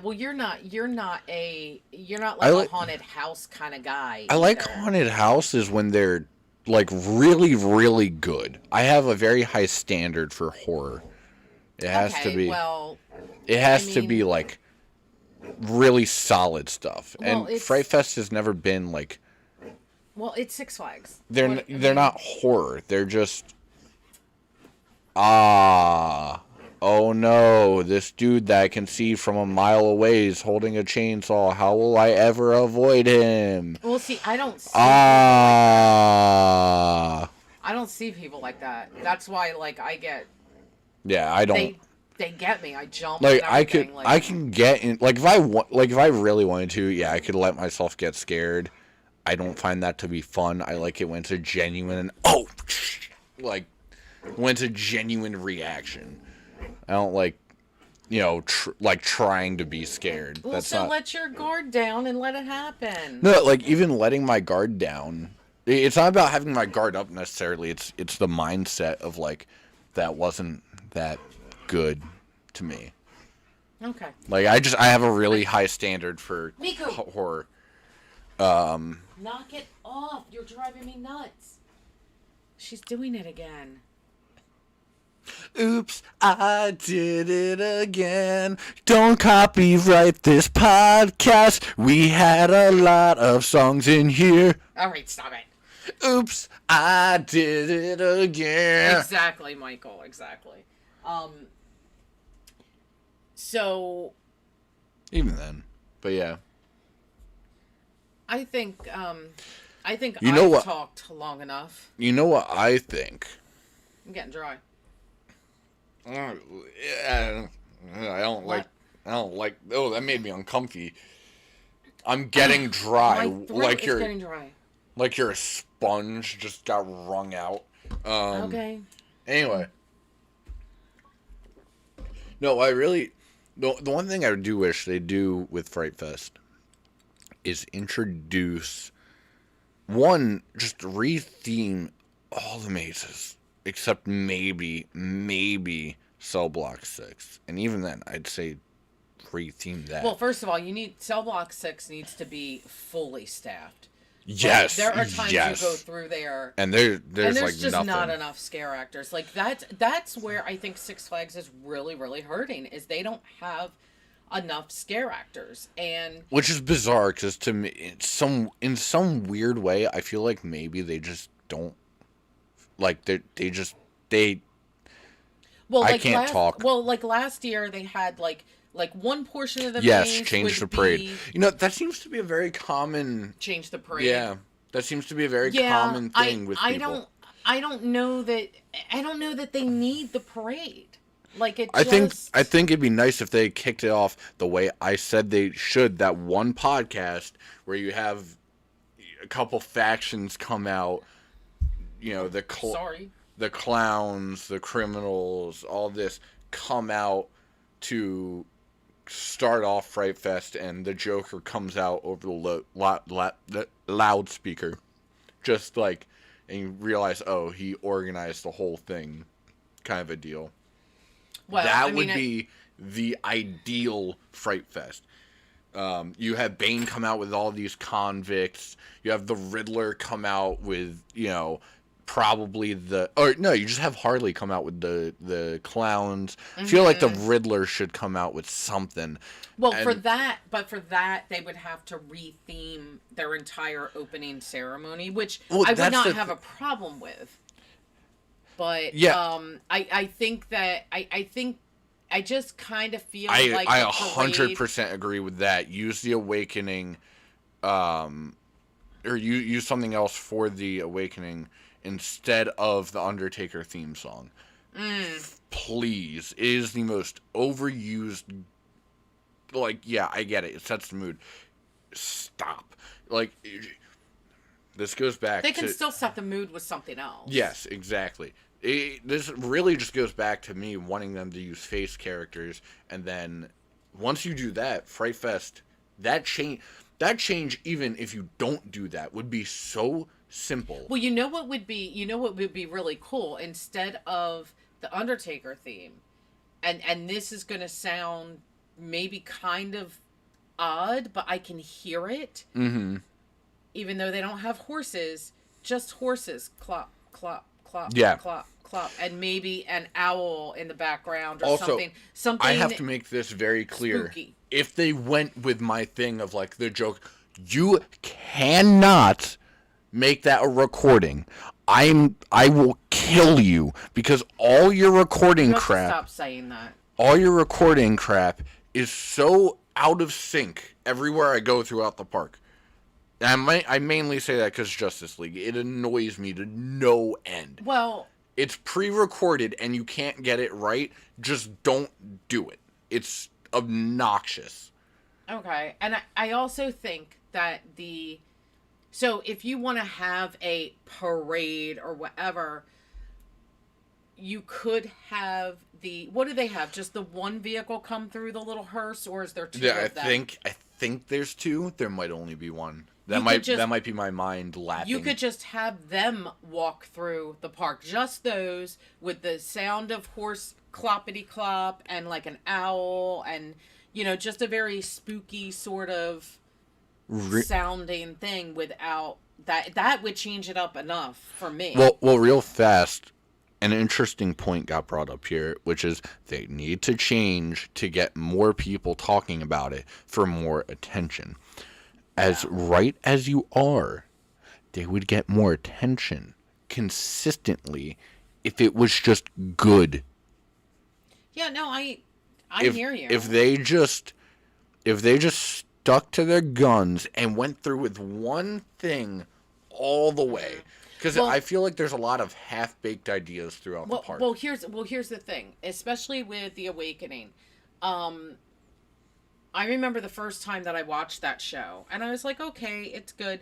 [SPEAKER 1] well, you're not like a haunted house kind of guy.
[SPEAKER 2] I like
[SPEAKER 1] either.
[SPEAKER 2] haunted houses when they're like really, really good. I have a very high standard for horror. It has to be.
[SPEAKER 1] Well,
[SPEAKER 2] It has
[SPEAKER 1] I
[SPEAKER 2] to
[SPEAKER 1] mean-
[SPEAKER 2] be like really solid stuff.
[SPEAKER 1] Well,
[SPEAKER 2] And
[SPEAKER 1] it's-
[SPEAKER 2] Fright Fest has never been like
[SPEAKER 1] well, it's Six Flags.
[SPEAKER 2] they're
[SPEAKER 1] What- I
[SPEAKER 2] they're
[SPEAKER 1] mean,
[SPEAKER 2] not horror. They're just oh no, this dude that I can see from a mile away is holding a chainsaw. How will I ever avoid him?
[SPEAKER 1] Well, see, I don't see.
[SPEAKER 2] Ah.
[SPEAKER 1] I don't see people like that. That's why, like, I get
[SPEAKER 2] Yeah, I don't
[SPEAKER 1] they get me. I jump.
[SPEAKER 2] like
[SPEAKER 1] and
[SPEAKER 2] I could
[SPEAKER 1] everything, like,
[SPEAKER 2] I can get in like if I want like if I really wanted to, yeah, I could let myself get scared. I don't find that to be fun. I like it when it's a genuine like when it's a genuine reaction. I don't like like trying to be scared.
[SPEAKER 1] Well,
[SPEAKER 2] That's
[SPEAKER 1] so
[SPEAKER 2] not
[SPEAKER 1] let your guard down and let it happen.
[SPEAKER 2] No, like even letting my guard down. It's not about having my guard up necessarily. It's the mindset of like that wasn't that good to me.
[SPEAKER 1] Okay.
[SPEAKER 2] Like I have a really high standard for
[SPEAKER 1] Miku.
[SPEAKER 2] horror.
[SPEAKER 1] Knock it off. You're driving me nuts. She's doing it again.
[SPEAKER 2] Oops, I did it again. Don't copyright this podcast. We had a lot of songs in here.
[SPEAKER 1] All right, stop it.
[SPEAKER 2] Oops, I did it again.
[SPEAKER 1] Exactly, Michael. Exactly. So
[SPEAKER 2] Even then. But yeah.
[SPEAKER 1] I think
[SPEAKER 2] You know
[SPEAKER 1] I've
[SPEAKER 2] what?
[SPEAKER 1] talked long enough.
[SPEAKER 2] You know what I think?
[SPEAKER 1] I'm getting dry.
[SPEAKER 2] Yeah, I don't
[SPEAKER 1] What?
[SPEAKER 2] like. Oh, that made me uncomfy. I'm getting dry,
[SPEAKER 1] My throat
[SPEAKER 2] like
[SPEAKER 1] is
[SPEAKER 2] you're
[SPEAKER 1] getting dry.
[SPEAKER 2] like you're a sponge just got wrung out.
[SPEAKER 1] Okay.
[SPEAKER 2] Anyway, no, I really the one thing I do wish they do with Fright Fest is introduce just re-theme all the mazes except maybe Cell Block 6, and even then I'd say re-theme that.
[SPEAKER 1] Well, first of all, Cell Block 6 needs to be fully staffed.
[SPEAKER 2] yes,
[SPEAKER 1] Like, there are times
[SPEAKER 2] yes.
[SPEAKER 1] you go through there
[SPEAKER 2] And there's
[SPEAKER 1] and there's
[SPEAKER 2] like
[SPEAKER 1] just
[SPEAKER 2] nothing.
[SPEAKER 1] not enough scare actors. Like that's where I think Six Flags is really, really hurting, is they don't have enough scare actors. And
[SPEAKER 2] Which is bizarre because to me, in some weird way, I feel like maybe they just don't like they.
[SPEAKER 1] well,
[SPEAKER 2] I
[SPEAKER 1] like
[SPEAKER 2] can't talk.
[SPEAKER 1] Well, like last year they had like one portion of the
[SPEAKER 2] Yes,
[SPEAKER 1] maze
[SPEAKER 2] change the
[SPEAKER 1] would
[SPEAKER 2] parade.
[SPEAKER 1] be
[SPEAKER 2] You know, that seems to be a very common.
[SPEAKER 1] change the parade.
[SPEAKER 2] Yeah, that seems to be a very common thing with people.
[SPEAKER 1] I don't know that they need the parade. Like it.
[SPEAKER 2] I think it'd be nice if they kicked it off the way I said they should. That one podcast where you have a couple factions come out. You know,
[SPEAKER 1] Sorry.
[SPEAKER 2] the clowns, the criminals, all this come out to start off Fright Fest, and the Joker comes out over the loudspeaker, just like, and you realize, oh, he organized the whole thing, kind of a deal.
[SPEAKER 1] Well,
[SPEAKER 2] That
[SPEAKER 1] I mean,
[SPEAKER 2] would be the ideal Fright Fest. You have Bane come out with all these convicts. You have the Riddler come out with, probably you just have Harley come out with the clowns. I feel like the Riddler should come out with something.
[SPEAKER 1] Well,
[SPEAKER 2] And-
[SPEAKER 1] for that, they would have to re-theme their entire opening ceremony, which
[SPEAKER 2] Well,
[SPEAKER 1] I would
[SPEAKER 2] that's
[SPEAKER 1] not
[SPEAKER 2] the
[SPEAKER 1] have a problem with. But
[SPEAKER 2] Yeah.
[SPEAKER 1] I think that I just kind of feel
[SPEAKER 2] I
[SPEAKER 1] like
[SPEAKER 2] I
[SPEAKER 1] the parade-
[SPEAKER 2] 100% agree with that. Use the Awakening, or use something else for the Awakening instead of the Undertaker theme song. Please. It is the most overused. Like, yeah, I get it. It sets the mood. Stop. Like, this goes back
[SPEAKER 1] They
[SPEAKER 2] to.
[SPEAKER 1] can still set the mood with something else.
[SPEAKER 2] Yes, exactly. This really just goes back to me wanting them to use face characters, and then once you do that, Fright Fest, that change, even if you don't do that, would be so simple.
[SPEAKER 1] Well, you know what would be really cool, instead of the Undertaker theme, and this is going to sound maybe kind of odd, but I can hear it.
[SPEAKER 2] Mm-hmm.
[SPEAKER 1] Even though they don't have horses, just horses, clop, clop, clop,
[SPEAKER 2] Yeah.
[SPEAKER 1] clop, clop, and maybe an owl in the background or
[SPEAKER 2] Also,
[SPEAKER 1] something. Something
[SPEAKER 2] I have to make this very clear.
[SPEAKER 1] spooky.
[SPEAKER 2] If they went with my thing of like the joke, you cannot make that a recording. I will kill you because all your recording
[SPEAKER 1] You have to
[SPEAKER 2] crap,
[SPEAKER 1] stop saying that.
[SPEAKER 2] all your recording crap is so out of sync everywhere I go throughout the park. And I mainly say that because Justice League. It annoys me to no end.
[SPEAKER 1] Well,
[SPEAKER 2] It's pre-recorded and you can't get it right. Just don't do it. It's obnoxious.
[SPEAKER 1] okay. And I also think that so if you want to have a parade or whatever, you could have what do they have? Just the one vehicle come through the little hearse, or is there two
[SPEAKER 2] Yeah,
[SPEAKER 1] of them?
[SPEAKER 2] I think there's two. There might only be one.
[SPEAKER 1] You could just-
[SPEAKER 2] that might be my mind laughing.
[SPEAKER 1] You could just have them walk through the park, just those with the sound of horse cloppity clop and like an owl and just a very spooky sort of sounding thing without that would change it up enough for me.
[SPEAKER 2] Well, real fast. An interesting point got brought up here, which is they need to change to get more people talking about it for more attention. As right as you are, they would get more attention consistently if it was just good.
[SPEAKER 1] Yeah, no, I hear you.
[SPEAKER 2] If they just stuck to their guns and went through with one thing all the way. Because
[SPEAKER 1] Well-
[SPEAKER 2] I feel like there's a lot of half-baked ideas throughout the park.
[SPEAKER 1] Well, here's the thing, especially with The Awakening. I remember the first time that I watched that show, and I was like, okay, it's good.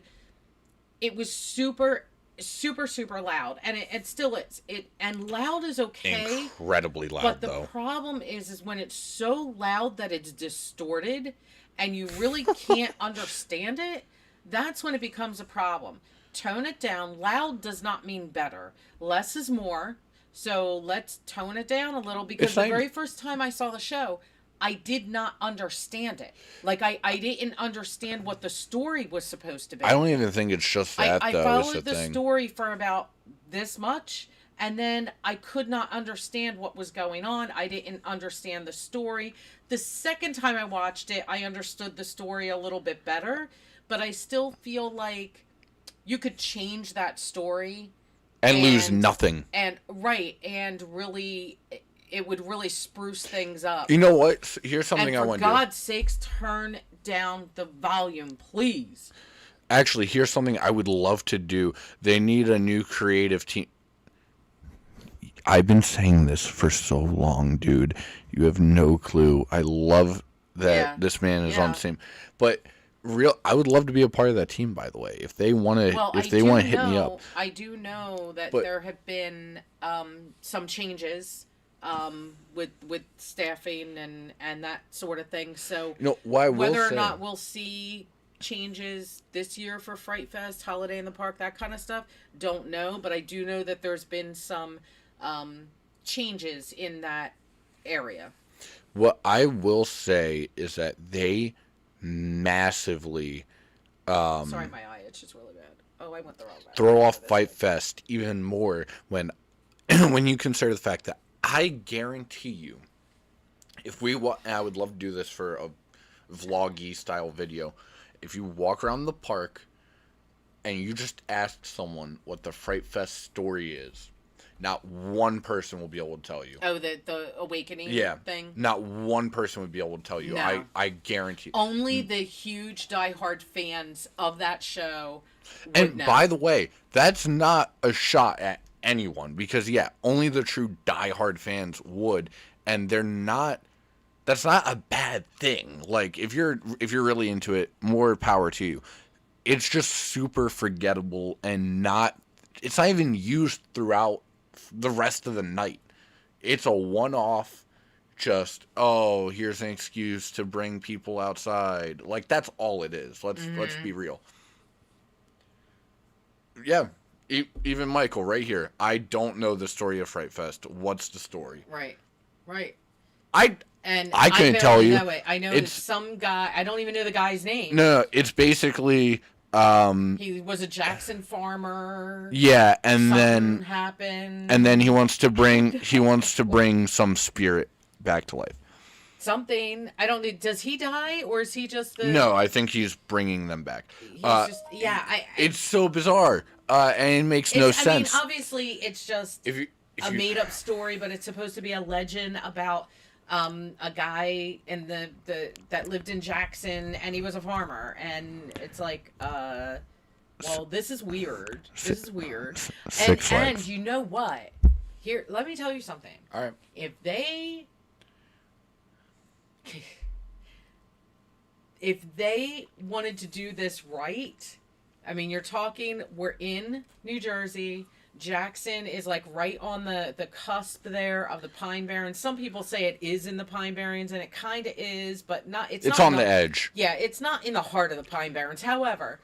[SPEAKER 1] It was super, super, super loud, and it still is. And loud is okay.
[SPEAKER 2] Incredibly loud,
[SPEAKER 1] But the
[SPEAKER 2] though.
[SPEAKER 1] problem is when it's so loud that it's distorted, and you really can't understand it. That's when it becomes a problem. Tone it down. Loud does not mean better. Less is more. So let's tone it down a little, because
[SPEAKER 2] It's
[SPEAKER 1] the
[SPEAKER 2] not-
[SPEAKER 1] very first time I saw the show, I did not understand it. Like I didn't understand what the story was supposed to be.
[SPEAKER 2] I don't even think it's just that,
[SPEAKER 1] I
[SPEAKER 2] though, is
[SPEAKER 1] followed
[SPEAKER 2] the
[SPEAKER 1] the
[SPEAKER 2] thing.
[SPEAKER 1] story for about this much, and then I could not understand what was going on. I didn't understand the story. The second time I watched it, I understood the story a little bit better, but I still feel like you could change that story
[SPEAKER 2] And lose nothing.
[SPEAKER 1] and really it would really spruce things up.
[SPEAKER 2] You know what? Here's something
[SPEAKER 1] and
[SPEAKER 2] I
[SPEAKER 1] for
[SPEAKER 2] want to do.
[SPEAKER 1] God's sakes, turn down the volume, please.
[SPEAKER 2] Actually, here's something I would love to do. They need a new creative team. I've been saying this for so long, dude. You have no clue. I love that
[SPEAKER 1] Yeah.
[SPEAKER 2] this man is
[SPEAKER 1] Yeah.
[SPEAKER 2] on the same. But I would love to be a part of that team, by the way. If they want to,
[SPEAKER 1] Well,
[SPEAKER 2] if they want to hit me up.
[SPEAKER 1] I do know that
[SPEAKER 2] But-
[SPEAKER 1] there have been some changes with staffing and that sort of thing. So
[SPEAKER 2] You know, why I will
[SPEAKER 1] whether or
[SPEAKER 2] say,
[SPEAKER 1] not we'll see changes this year for Fright Fest, Holiday in the Park, that kind of stuff, don't know. But I do know that there's been some changes in that area.
[SPEAKER 2] what I will say is that they massively
[SPEAKER 1] Sorry, my eye itches really bad. Oh, I went the wrong way.
[SPEAKER 2] throw off Fight Fest even more when when you consider the fact that I guarantee you, if we and I would love to do this for a vloggy style video. If you walk around the park and you just ask someone what the Fright Fest story is, not one person will be able to tell you.
[SPEAKER 1] Oh, the Awakening thing?
[SPEAKER 2] Not one person would be able to tell you.
[SPEAKER 1] No.
[SPEAKER 2] I guarantee.
[SPEAKER 1] Only the huge diehard fans of that show would
[SPEAKER 2] And
[SPEAKER 1] know.
[SPEAKER 2] by the way, that's not a shot at anyone because only the true diehard fans would, and they're not. That's not a bad thing. Like if you're really into it, more power to you. It's just super forgettable and it's not even used throughout the rest of the night. It's a one-off. Just here's an excuse to bring people outside. Like that's all it is. Let's be real. Yeah, even Michael right here. I don't know the story of Fright Fest. What's the story?
[SPEAKER 1] Right.
[SPEAKER 2] I couldn't tell
[SPEAKER 1] barely
[SPEAKER 2] you.
[SPEAKER 1] know it. I know
[SPEAKER 2] It's-
[SPEAKER 1] some guy. I don't even know the guy's name.
[SPEAKER 2] No, it's basically
[SPEAKER 1] He was a Jackson farmer.
[SPEAKER 2] Yeah, and
[SPEAKER 1] Something happened.
[SPEAKER 2] then he wants to bring some spirit back to life.
[SPEAKER 1] Something. I don't need. Does he die, or is he just the?
[SPEAKER 2] No, I think he's bringing them back.
[SPEAKER 1] He's just. Yeah.
[SPEAKER 2] It's so bizarre, and it makes no sense.
[SPEAKER 1] I mean, obviously, it's just
[SPEAKER 2] If
[SPEAKER 1] a
[SPEAKER 2] you-
[SPEAKER 1] made-up story, but it's supposed to be a legend about a guy in the that lived in Jackson, and he was a farmer, and it's like, well, this is weird. This is weird.
[SPEAKER 2] Six
[SPEAKER 1] And
[SPEAKER 2] Flags.
[SPEAKER 1] you know what? Here, let me tell you something.
[SPEAKER 2] All right.
[SPEAKER 1] If they wanted to do this right, I mean, you're talking, we're in New Jersey. Jackson is like right on the cusp there of the Pine Barrens. Some people say it is in the Pine Barrens, and it kind of is, but not. It's not
[SPEAKER 2] on the edge.
[SPEAKER 1] Yeah, it's not in the heart of the Pine Barrens. However,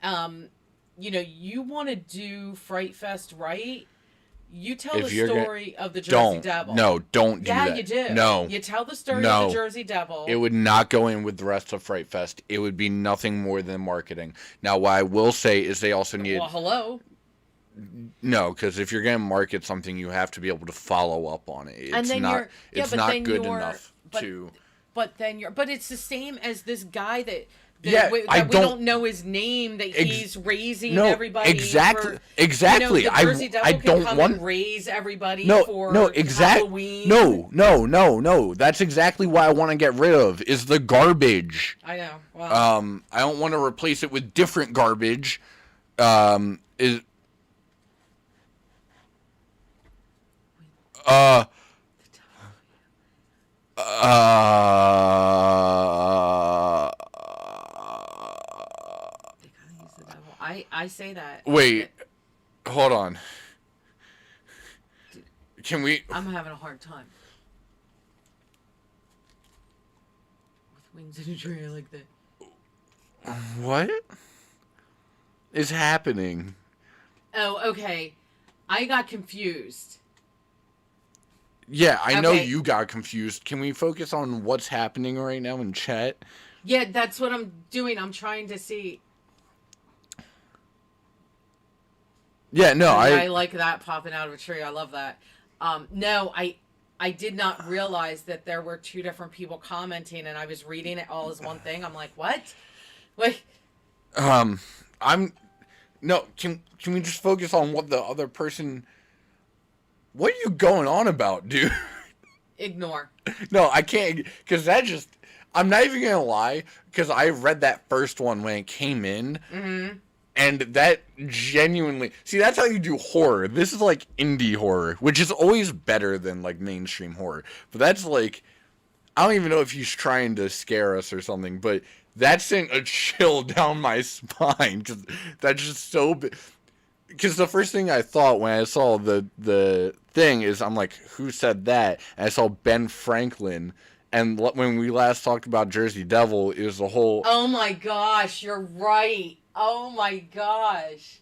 [SPEAKER 1] you want to do Fright Fest right. You tell
[SPEAKER 2] If
[SPEAKER 1] the
[SPEAKER 2] you're
[SPEAKER 1] story of the Jersey Devil.
[SPEAKER 2] Don't do that.
[SPEAKER 1] Yeah, you do.
[SPEAKER 2] No.
[SPEAKER 1] You tell the story
[SPEAKER 2] No.
[SPEAKER 1] of the Jersey Devil.
[SPEAKER 2] It would not go in with the rest of Fright Fest. It would be nothing more than marketing. Now, what I will say is they also need...
[SPEAKER 1] Well, hello.
[SPEAKER 2] No, because if you're going to market something, you have to be able to follow up on it. It's
[SPEAKER 1] And then
[SPEAKER 2] not.
[SPEAKER 1] you're- yeah,
[SPEAKER 2] It's
[SPEAKER 1] but
[SPEAKER 2] not
[SPEAKER 1] then
[SPEAKER 2] good
[SPEAKER 1] you're-
[SPEAKER 2] enough
[SPEAKER 1] but-
[SPEAKER 2] to.
[SPEAKER 1] But it's the same as this guy that
[SPEAKER 2] Yeah,
[SPEAKER 1] we
[SPEAKER 2] I
[SPEAKER 1] don't know his name, that he's raising
[SPEAKER 2] no,
[SPEAKER 1] everybody.
[SPEAKER 2] exactly,
[SPEAKER 1] for,
[SPEAKER 2] exactly.
[SPEAKER 1] the Jersey Devil
[SPEAKER 2] I
[SPEAKER 1] can
[SPEAKER 2] don't
[SPEAKER 1] come
[SPEAKER 2] want
[SPEAKER 1] and raise everybody
[SPEAKER 2] no,
[SPEAKER 1] for
[SPEAKER 2] no, exactly.
[SPEAKER 1] Halloween.
[SPEAKER 2] No. That's exactly what I want to get rid of is the garbage.
[SPEAKER 1] I know. Well,
[SPEAKER 2] I don't want to replace it with different garbage. Is
[SPEAKER 1] he's the devil. I say that.
[SPEAKER 2] Wait, hold on. Can we?
[SPEAKER 1] I'm having a hard time. With wings in a tree like that.
[SPEAKER 2] What is happening?
[SPEAKER 1] Oh, okay. I got confused.
[SPEAKER 2] Yeah, I know
[SPEAKER 1] Okay.
[SPEAKER 2] you got confused. Can we focus on what's happening right now in chat?
[SPEAKER 1] Yeah, that's what I'm doing. I'm trying to see.
[SPEAKER 2] Yeah, no,
[SPEAKER 1] I like that popping out of a tree. I love that. No, I did not realize that there were two different people commenting, and I was reading it all as one thing. I'm like, what? Like,
[SPEAKER 2] I'm no. Can we just focus on what the other person? What are you going on about, dude?
[SPEAKER 1] ignore.
[SPEAKER 2] No, I can't, because that just. I'm not even gonna lie, because I read that first one when it came in, and that genuinely. See, that's how you do horror. This is like indie horror, which is always better than like mainstream horror. But that's like, I don't even know if he's trying to scare us or something, but that sent a chill down my spine, because that's just so. Because the first thing I thought when I saw the thing is, I'm like, who said that? And I saw Ben Franklin. And when we last talked about Jersey Devil, it was the whole...
[SPEAKER 1] Oh my gosh, you're right. Oh my gosh.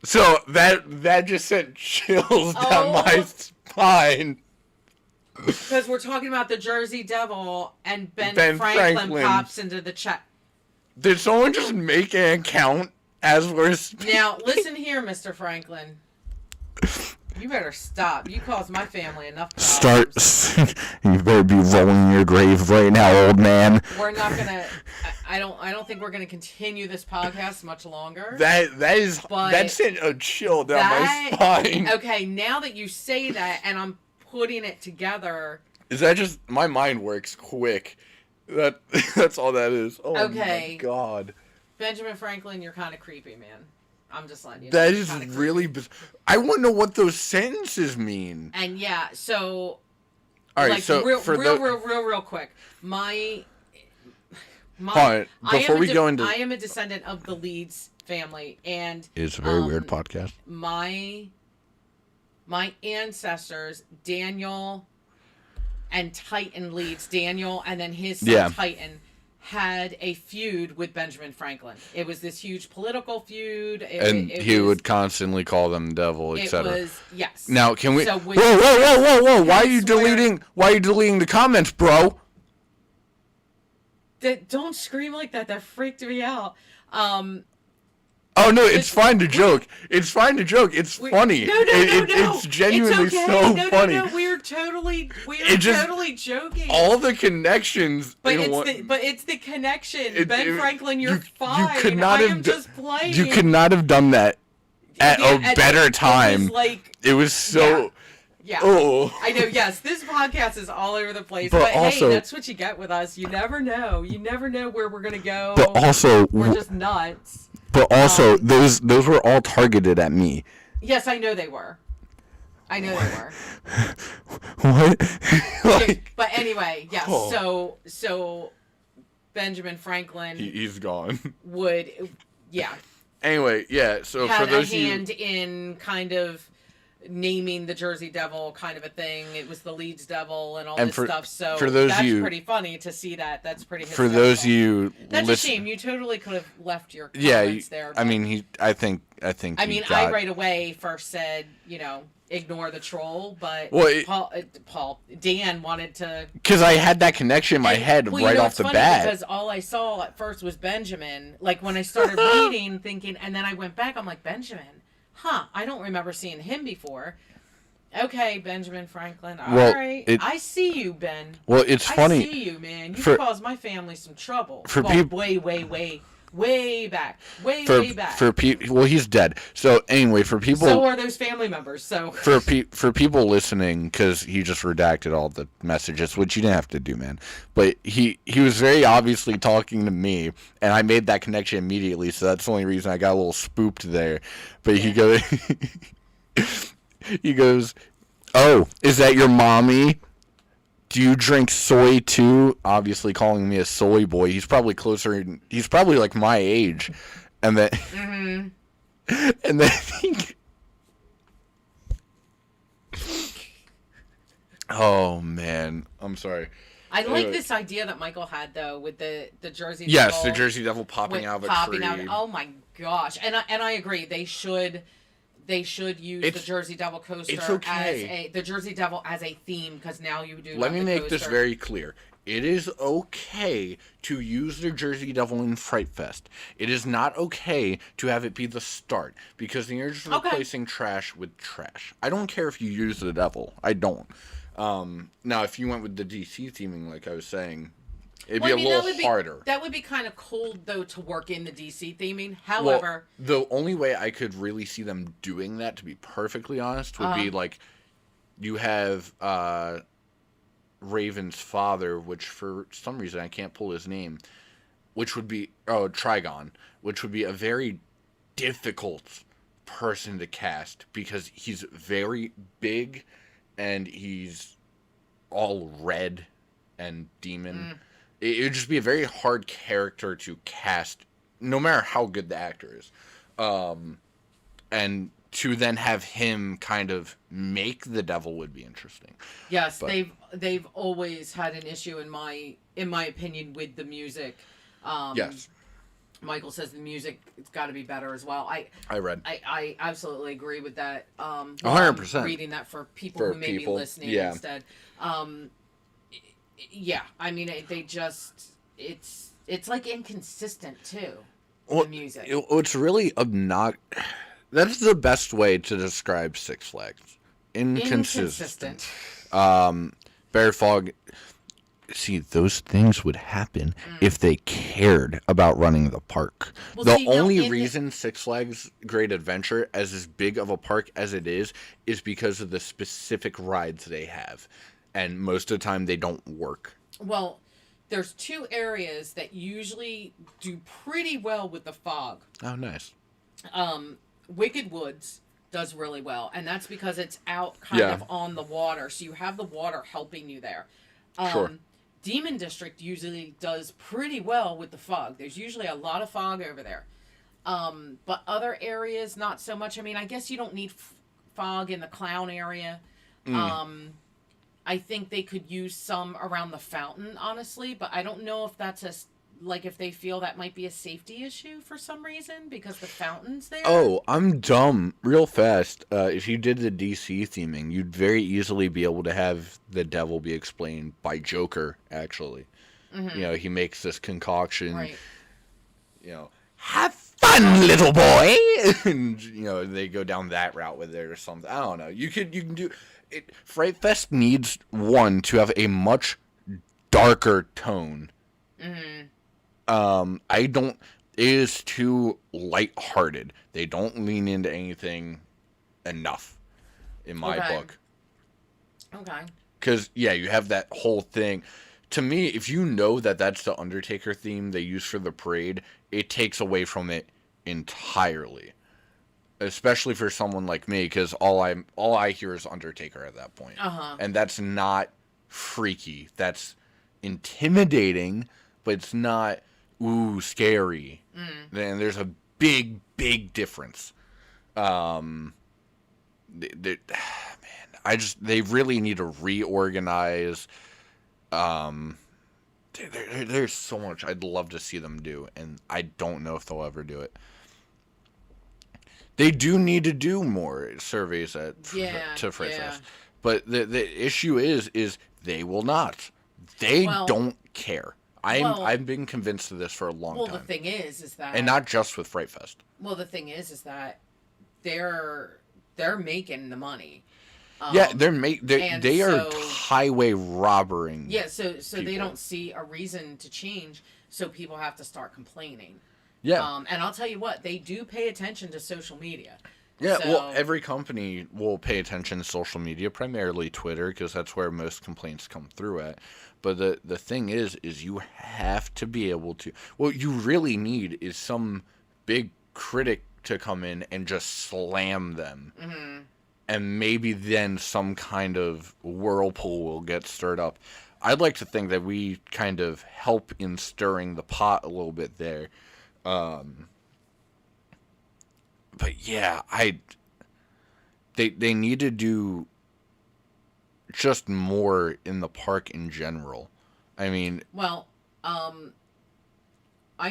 [SPEAKER 2] So that just sent chills down my spine.
[SPEAKER 1] Because we're talking about the Jersey Devil, and Ben
[SPEAKER 2] Franklin
[SPEAKER 1] Franklin pops into the chat.
[SPEAKER 2] Did someone just make an account as we're speaking?
[SPEAKER 1] Now, listen here, Mr. Franklin. You better stop. You caused my family enough problems.
[SPEAKER 2] You better be rolling in your grave right now, old man.
[SPEAKER 1] We're not gonna. I don't think we're gonna continue this podcast much longer.
[SPEAKER 2] That sent a chill down my spine.
[SPEAKER 1] Okay, now that you say that, and I'm putting it together.
[SPEAKER 2] Is that just my mind works quick? That's all that is. Oh
[SPEAKER 1] Okay.
[SPEAKER 2] my god.
[SPEAKER 1] Benjamin Franklin, you're kind of creepy, man. I'm just letting you know.
[SPEAKER 2] That
[SPEAKER 1] You're
[SPEAKER 2] is
[SPEAKER 1] kinda creepy.
[SPEAKER 2] really. I want to know what those sentences mean.
[SPEAKER 1] And yeah, so.
[SPEAKER 2] All right,
[SPEAKER 1] like,
[SPEAKER 2] so
[SPEAKER 1] real quick, my.
[SPEAKER 2] Hold on, before we go into,
[SPEAKER 1] I am a descendant of the Leeds family, and
[SPEAKER 2] it's a very weird podcast.
[SPEAKER 1] my ancestors, Daniel and Titan Leeds, Daniel and then his son Titan, had a feud with Benjamin Franklin. It was this huge political feud.
[SPEAKER 2] And he would constantly call them devil, etc.
[SPEAKER 1] It was, yes.
[SPEAKER 2] Now, can we?
[SPEAKER 1] So
[SPEAKER 2] whoa! Why are you
[SPEAKER 1] swear-
[SPEAKER 2] deleting? Why are you deleting the comments, bro?
[SPEAKER 1] Don't scream like that. That freaked me out.
[SPEAKER 2] Oh no, it's fine to joke. It's fine to joke. It's funny.
[SPEAKER 1] No.
[SPEAKER 2] It's genuinely
[SPEAKER 1] it's okay.
[SPEAKER 2] so funny.
[SPEAKER 1] No, we're totally joking.
[SPEAKER 2] All the connections.
[SPEAKER 1] But it's the connection. Ben Franklin, you're fine.
[SPEAKER 2] You could not have
[SPEAKER 1] just playing.
[SPEAKER 2] You could not have done that at a better time. It was so.
[SPEAKER 1] Yeah.
[SPEAKER 2] Oh.
[SPEAKER 1] I know. Yes, this podcast is all over the place.
[SPEAKER 2] But
[SPEAKER 1] But
[SPEAKER 2] also,
[SPEAKER 1] hey, that's what you get with us. You never know. You never know where we're gonna go.
[SPEAKER 2] But also,
[SPEAKER 1] we're just nuts.
[SPEAKER 2] But also, those were all targeted at me.
[SPEAKER 1] Yes, I know they were.
[SPEAKER 2] What?
[SPEAKER 1] But anyway, yes.
[SPEAKER 2] Oh.
[SPEAKER 1] So Benjamin Franklin.
[SPEAKER 2] He's gone.
[SPEAKER 1] Would, yeah.
[SPEAKER 2] Anyway, yeah. So
[SPEAKER 1] had
[SPEAKER 2] for those
[SPEAKER 1] a hand in kind of naming the Jersey Devil, kind of a thing. It was the Leeds Devil and all this stuff. So
[SPEAKER 2] for those
[SPEAKER 1] that's
[SPEAKER 2] you,
[SPEAKER 1] pretty funny to see that. That's pretty.
[SPEAKER 2] For
[SPEAKER 1] hysterical.
[SPEAKER 2] those you,
[SPEAKER 1] that's a shame. You totally could have left your comments there.
[SPEAKER 2] I mean, I think.
[SPEAKER 1] I right away first said, ignore the troll, but Dan wanted to.
[SPEAKER 2] Because I had that connection in my head right off the bat.
[SPEAKER 1] Because all I saw at first was Benjamin. Like when I started reading, thinking, and then I went back. I'm like, Benjamin. I don't remember seeing him before. Okay, Benjamin Franklin. All right. I see you, Ben.
[SPEAKER 2] Well, it's funny.
[SPEAKER 1] I see you, man. You caused my family some trouble.
[SPEAKER 2] For people,
[SPEAKER 1] way back. Way back.
[SPEAKER 2] For people, well, he's dead. So anyway, for people.
[SPEAKER 1] So are those family members. So.
[SPEAKER 2] For people listening, because he just redacted all the messages, which you didn't have to do, man. But he was very obviously talking to me, and I made that connection immediately. So that's the only reason I got a little spooked there. But he goes. He goes, "Oh, is that your mommy? Do you drink soy too?" Obviously calling me a soy boy. He's probably he's probably like my age. And then and then oh man, I'm sorry.
[SPEAKER 1] I like this idea that Michael had though with the Jersey Devil.
[SPEAKER 2] Yes, the Jersey Devil popping out of a tree.
[SPEAKER 1] Oh my gosh. And I agree. They should use the Jersey Devil coaster as the Jersey Devil as a theme, because now you do.
[SPEAKER 2] Let me make this very clear. It is okay to use the Jersey Devil in Fright Fest. It is not okay to have it be the start, because then you're just replacing trash with trash. I don't care if you use the devil. I don't. Now, if you went with the DC theming, like I was saying, it'd be a little harder.
[SPEAKER 1] That would be kind of cold, though, to work in the DC theming. However...
[SPEAKER 2] Well, the only way I could really see them doing that, to be perfectly honest, would be, like, you have Raven's father, which for some reason I can't pull his name, which would be... Oh, Trigon, which would be a very difficult person to cast, because he's very big, and he's all red and demon. It would just be a very hard character to cast, no matter how good the actor is. And to then have him kind of make the devil would be interesting.
[SPEAKER 1] Yes, but they've always had an issue in my opinion with the music.
[SPEAKER 2] Yes.
[SPEAKER 1] Michael says the music it's got to be better as well. I absolutely agree with that.
[SPEAKER 2] 100%.
[SPEAKER 1] Reading that for people who may be listening instead. Yeah, I mean they just it's like inconsistent too. The music.
[SPEAKER 2] It's really obnoxious. That's the best way to describe Six Flags. Inconsistent. Bear Fog. See, those things would happen if they cared about running the park. Well, the only reason Six Flags Great Adventure, as big of a park as it is because of the specific rides they have. And most of the time, they don't work.
[SPEAKER 1] Well, there's two areas that usually do pretty well with the fog.
[SPEAKER 2] Oh, nice.
[SPEAKER 1] Wicked Woods does really well. And that's because it's out kind of on the water. So you have the water helping you there.
[SPEAKER 2] Sure.
[SPEAKER 1] Demon District usually does pretty well with the fog. There's usually a lot of fog over there. But other areas, not so much. I mean, I guess you don't need fog in the clown area. I think they could use some around the fountain, honestly. But I don't know if that's if they feel that might be a safety issue for some reason because the fountain's there.
[SPEAKER 2] Oh, I'm dumb. Real fast. If you did the DC theming, you'd very easily be able to have the devil be explained by Joker, actually. Mm-hmm. You know, he makes this concoction.
[SPEAKER 1] Right.
[SPEAKER 2] You know, have fun! on, little boy. And, you know, they go down that route with it or something. I don't know. You can do it. Fright Fest needs one to have a much darker tone. I don't. It is too lighthearted. They don't lean into anything enough, in my book.
[SPEAKER 1] Okay.
[SPEAKER 2] Because, yeah, you have that whole thing. To me, if you know that that's the Undertaker theme they use for the parade, it takes away from it entirely. Especially for someone like me, because all I hear is Undertaker at that point. And that's not freaky. That's intimidating, but it's not, ooh, scary. And there's a big, big difference. Man, they really need to reorganize. There's so much I'd love to see them do, and I don't know if they'll ever do it. They do need to do more surveys to Fright Fest, but the issue is they will not. They don't care. I've been convinced of this for a long time.
[SPEAKER 1] Well, the thing is that,
[SPEAKER 2] and not just with Fright Fest.
[SPEAKER 1] Well, the thing is that they're making the money.
[SPEAKER 2] Yeah, they are highway robbering.
[SPEAKER 1] Yeah, so
[SPEAKER 2] people.
[SPEAKER 1] They don't see a reason to change, so people have to start complaining.
[SPEAKER 2] Yeah.
[SPEAKER 1] And I'll tell you what, they do pay attention to social media.
[SPEAKER 2] Yeah, well, every company will pay attention to social media, primarily Twitter, because that's where most complaints come through at. But the thing is you have to be able to. What you really need is some big critic to come in and just slam them. And maybe then some kind of whirlpool will get stirred up. I'd like to think that we kind of help in stirring the pot a little bit there. But yeah, they need to do just more in the park in general. I mean,
[SPEAKER 1] well, I'm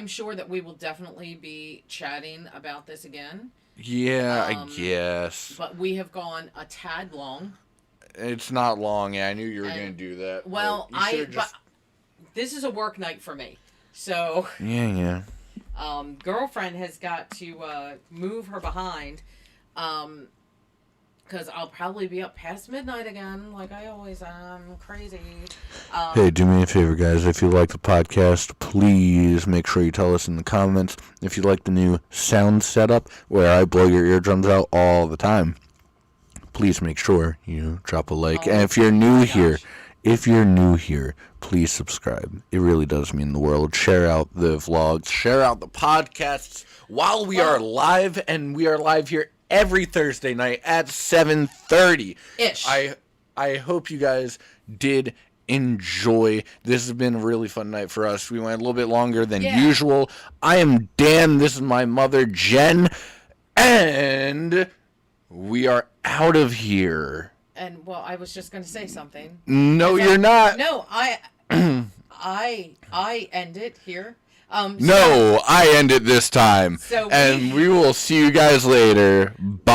[SPEAKER 1] sure that we will definitely be chatting about this again.
[SPEAKER 2] Yeah, I guess.
[SPEAKER 1] But we have gone a tad long.
[SPEAKER 2] It's not long. Yeah, I knew you were going to do that.
[SPEAKER 1] Well, but this is a work night for me. So
[SPEAKER 2] Yeah.
[SPEAKER 1] Girlfriend has got to move her behind, because I'll probably be up past midnight again, like I always am. Crazy.
[SPEAKER 2] Hey, do me a favor, guys. If you like the podcast, please make sure you tell us in the comments. If you like the new sound setup, where I blow your eardrums out all the time, please make sure you drop a like. And if you're new here, please subscribe. It really does mean the world. Share out the vlogs. Share out the podcasts while we are live. And we are live here every Thursday night at 7:30.
[SPEAKER 1] Ish.
[SPEAKER 2] I hope you guys did enjoy. This has been a really fun night for us. We went a little bit longer than usual. I am Dan. This is my mother, Jen. And we are out of here.
[SPEAKER 1] And, well, I was just going to say something.
[SPEAKER 2] No, you're not.
[SPEAKER 1] No, I end it here.
[SPEAKER 2] No, I end it this time.
[SPEAKER 1] So
[SPEAKER 2] and we will see you guys later. Bye.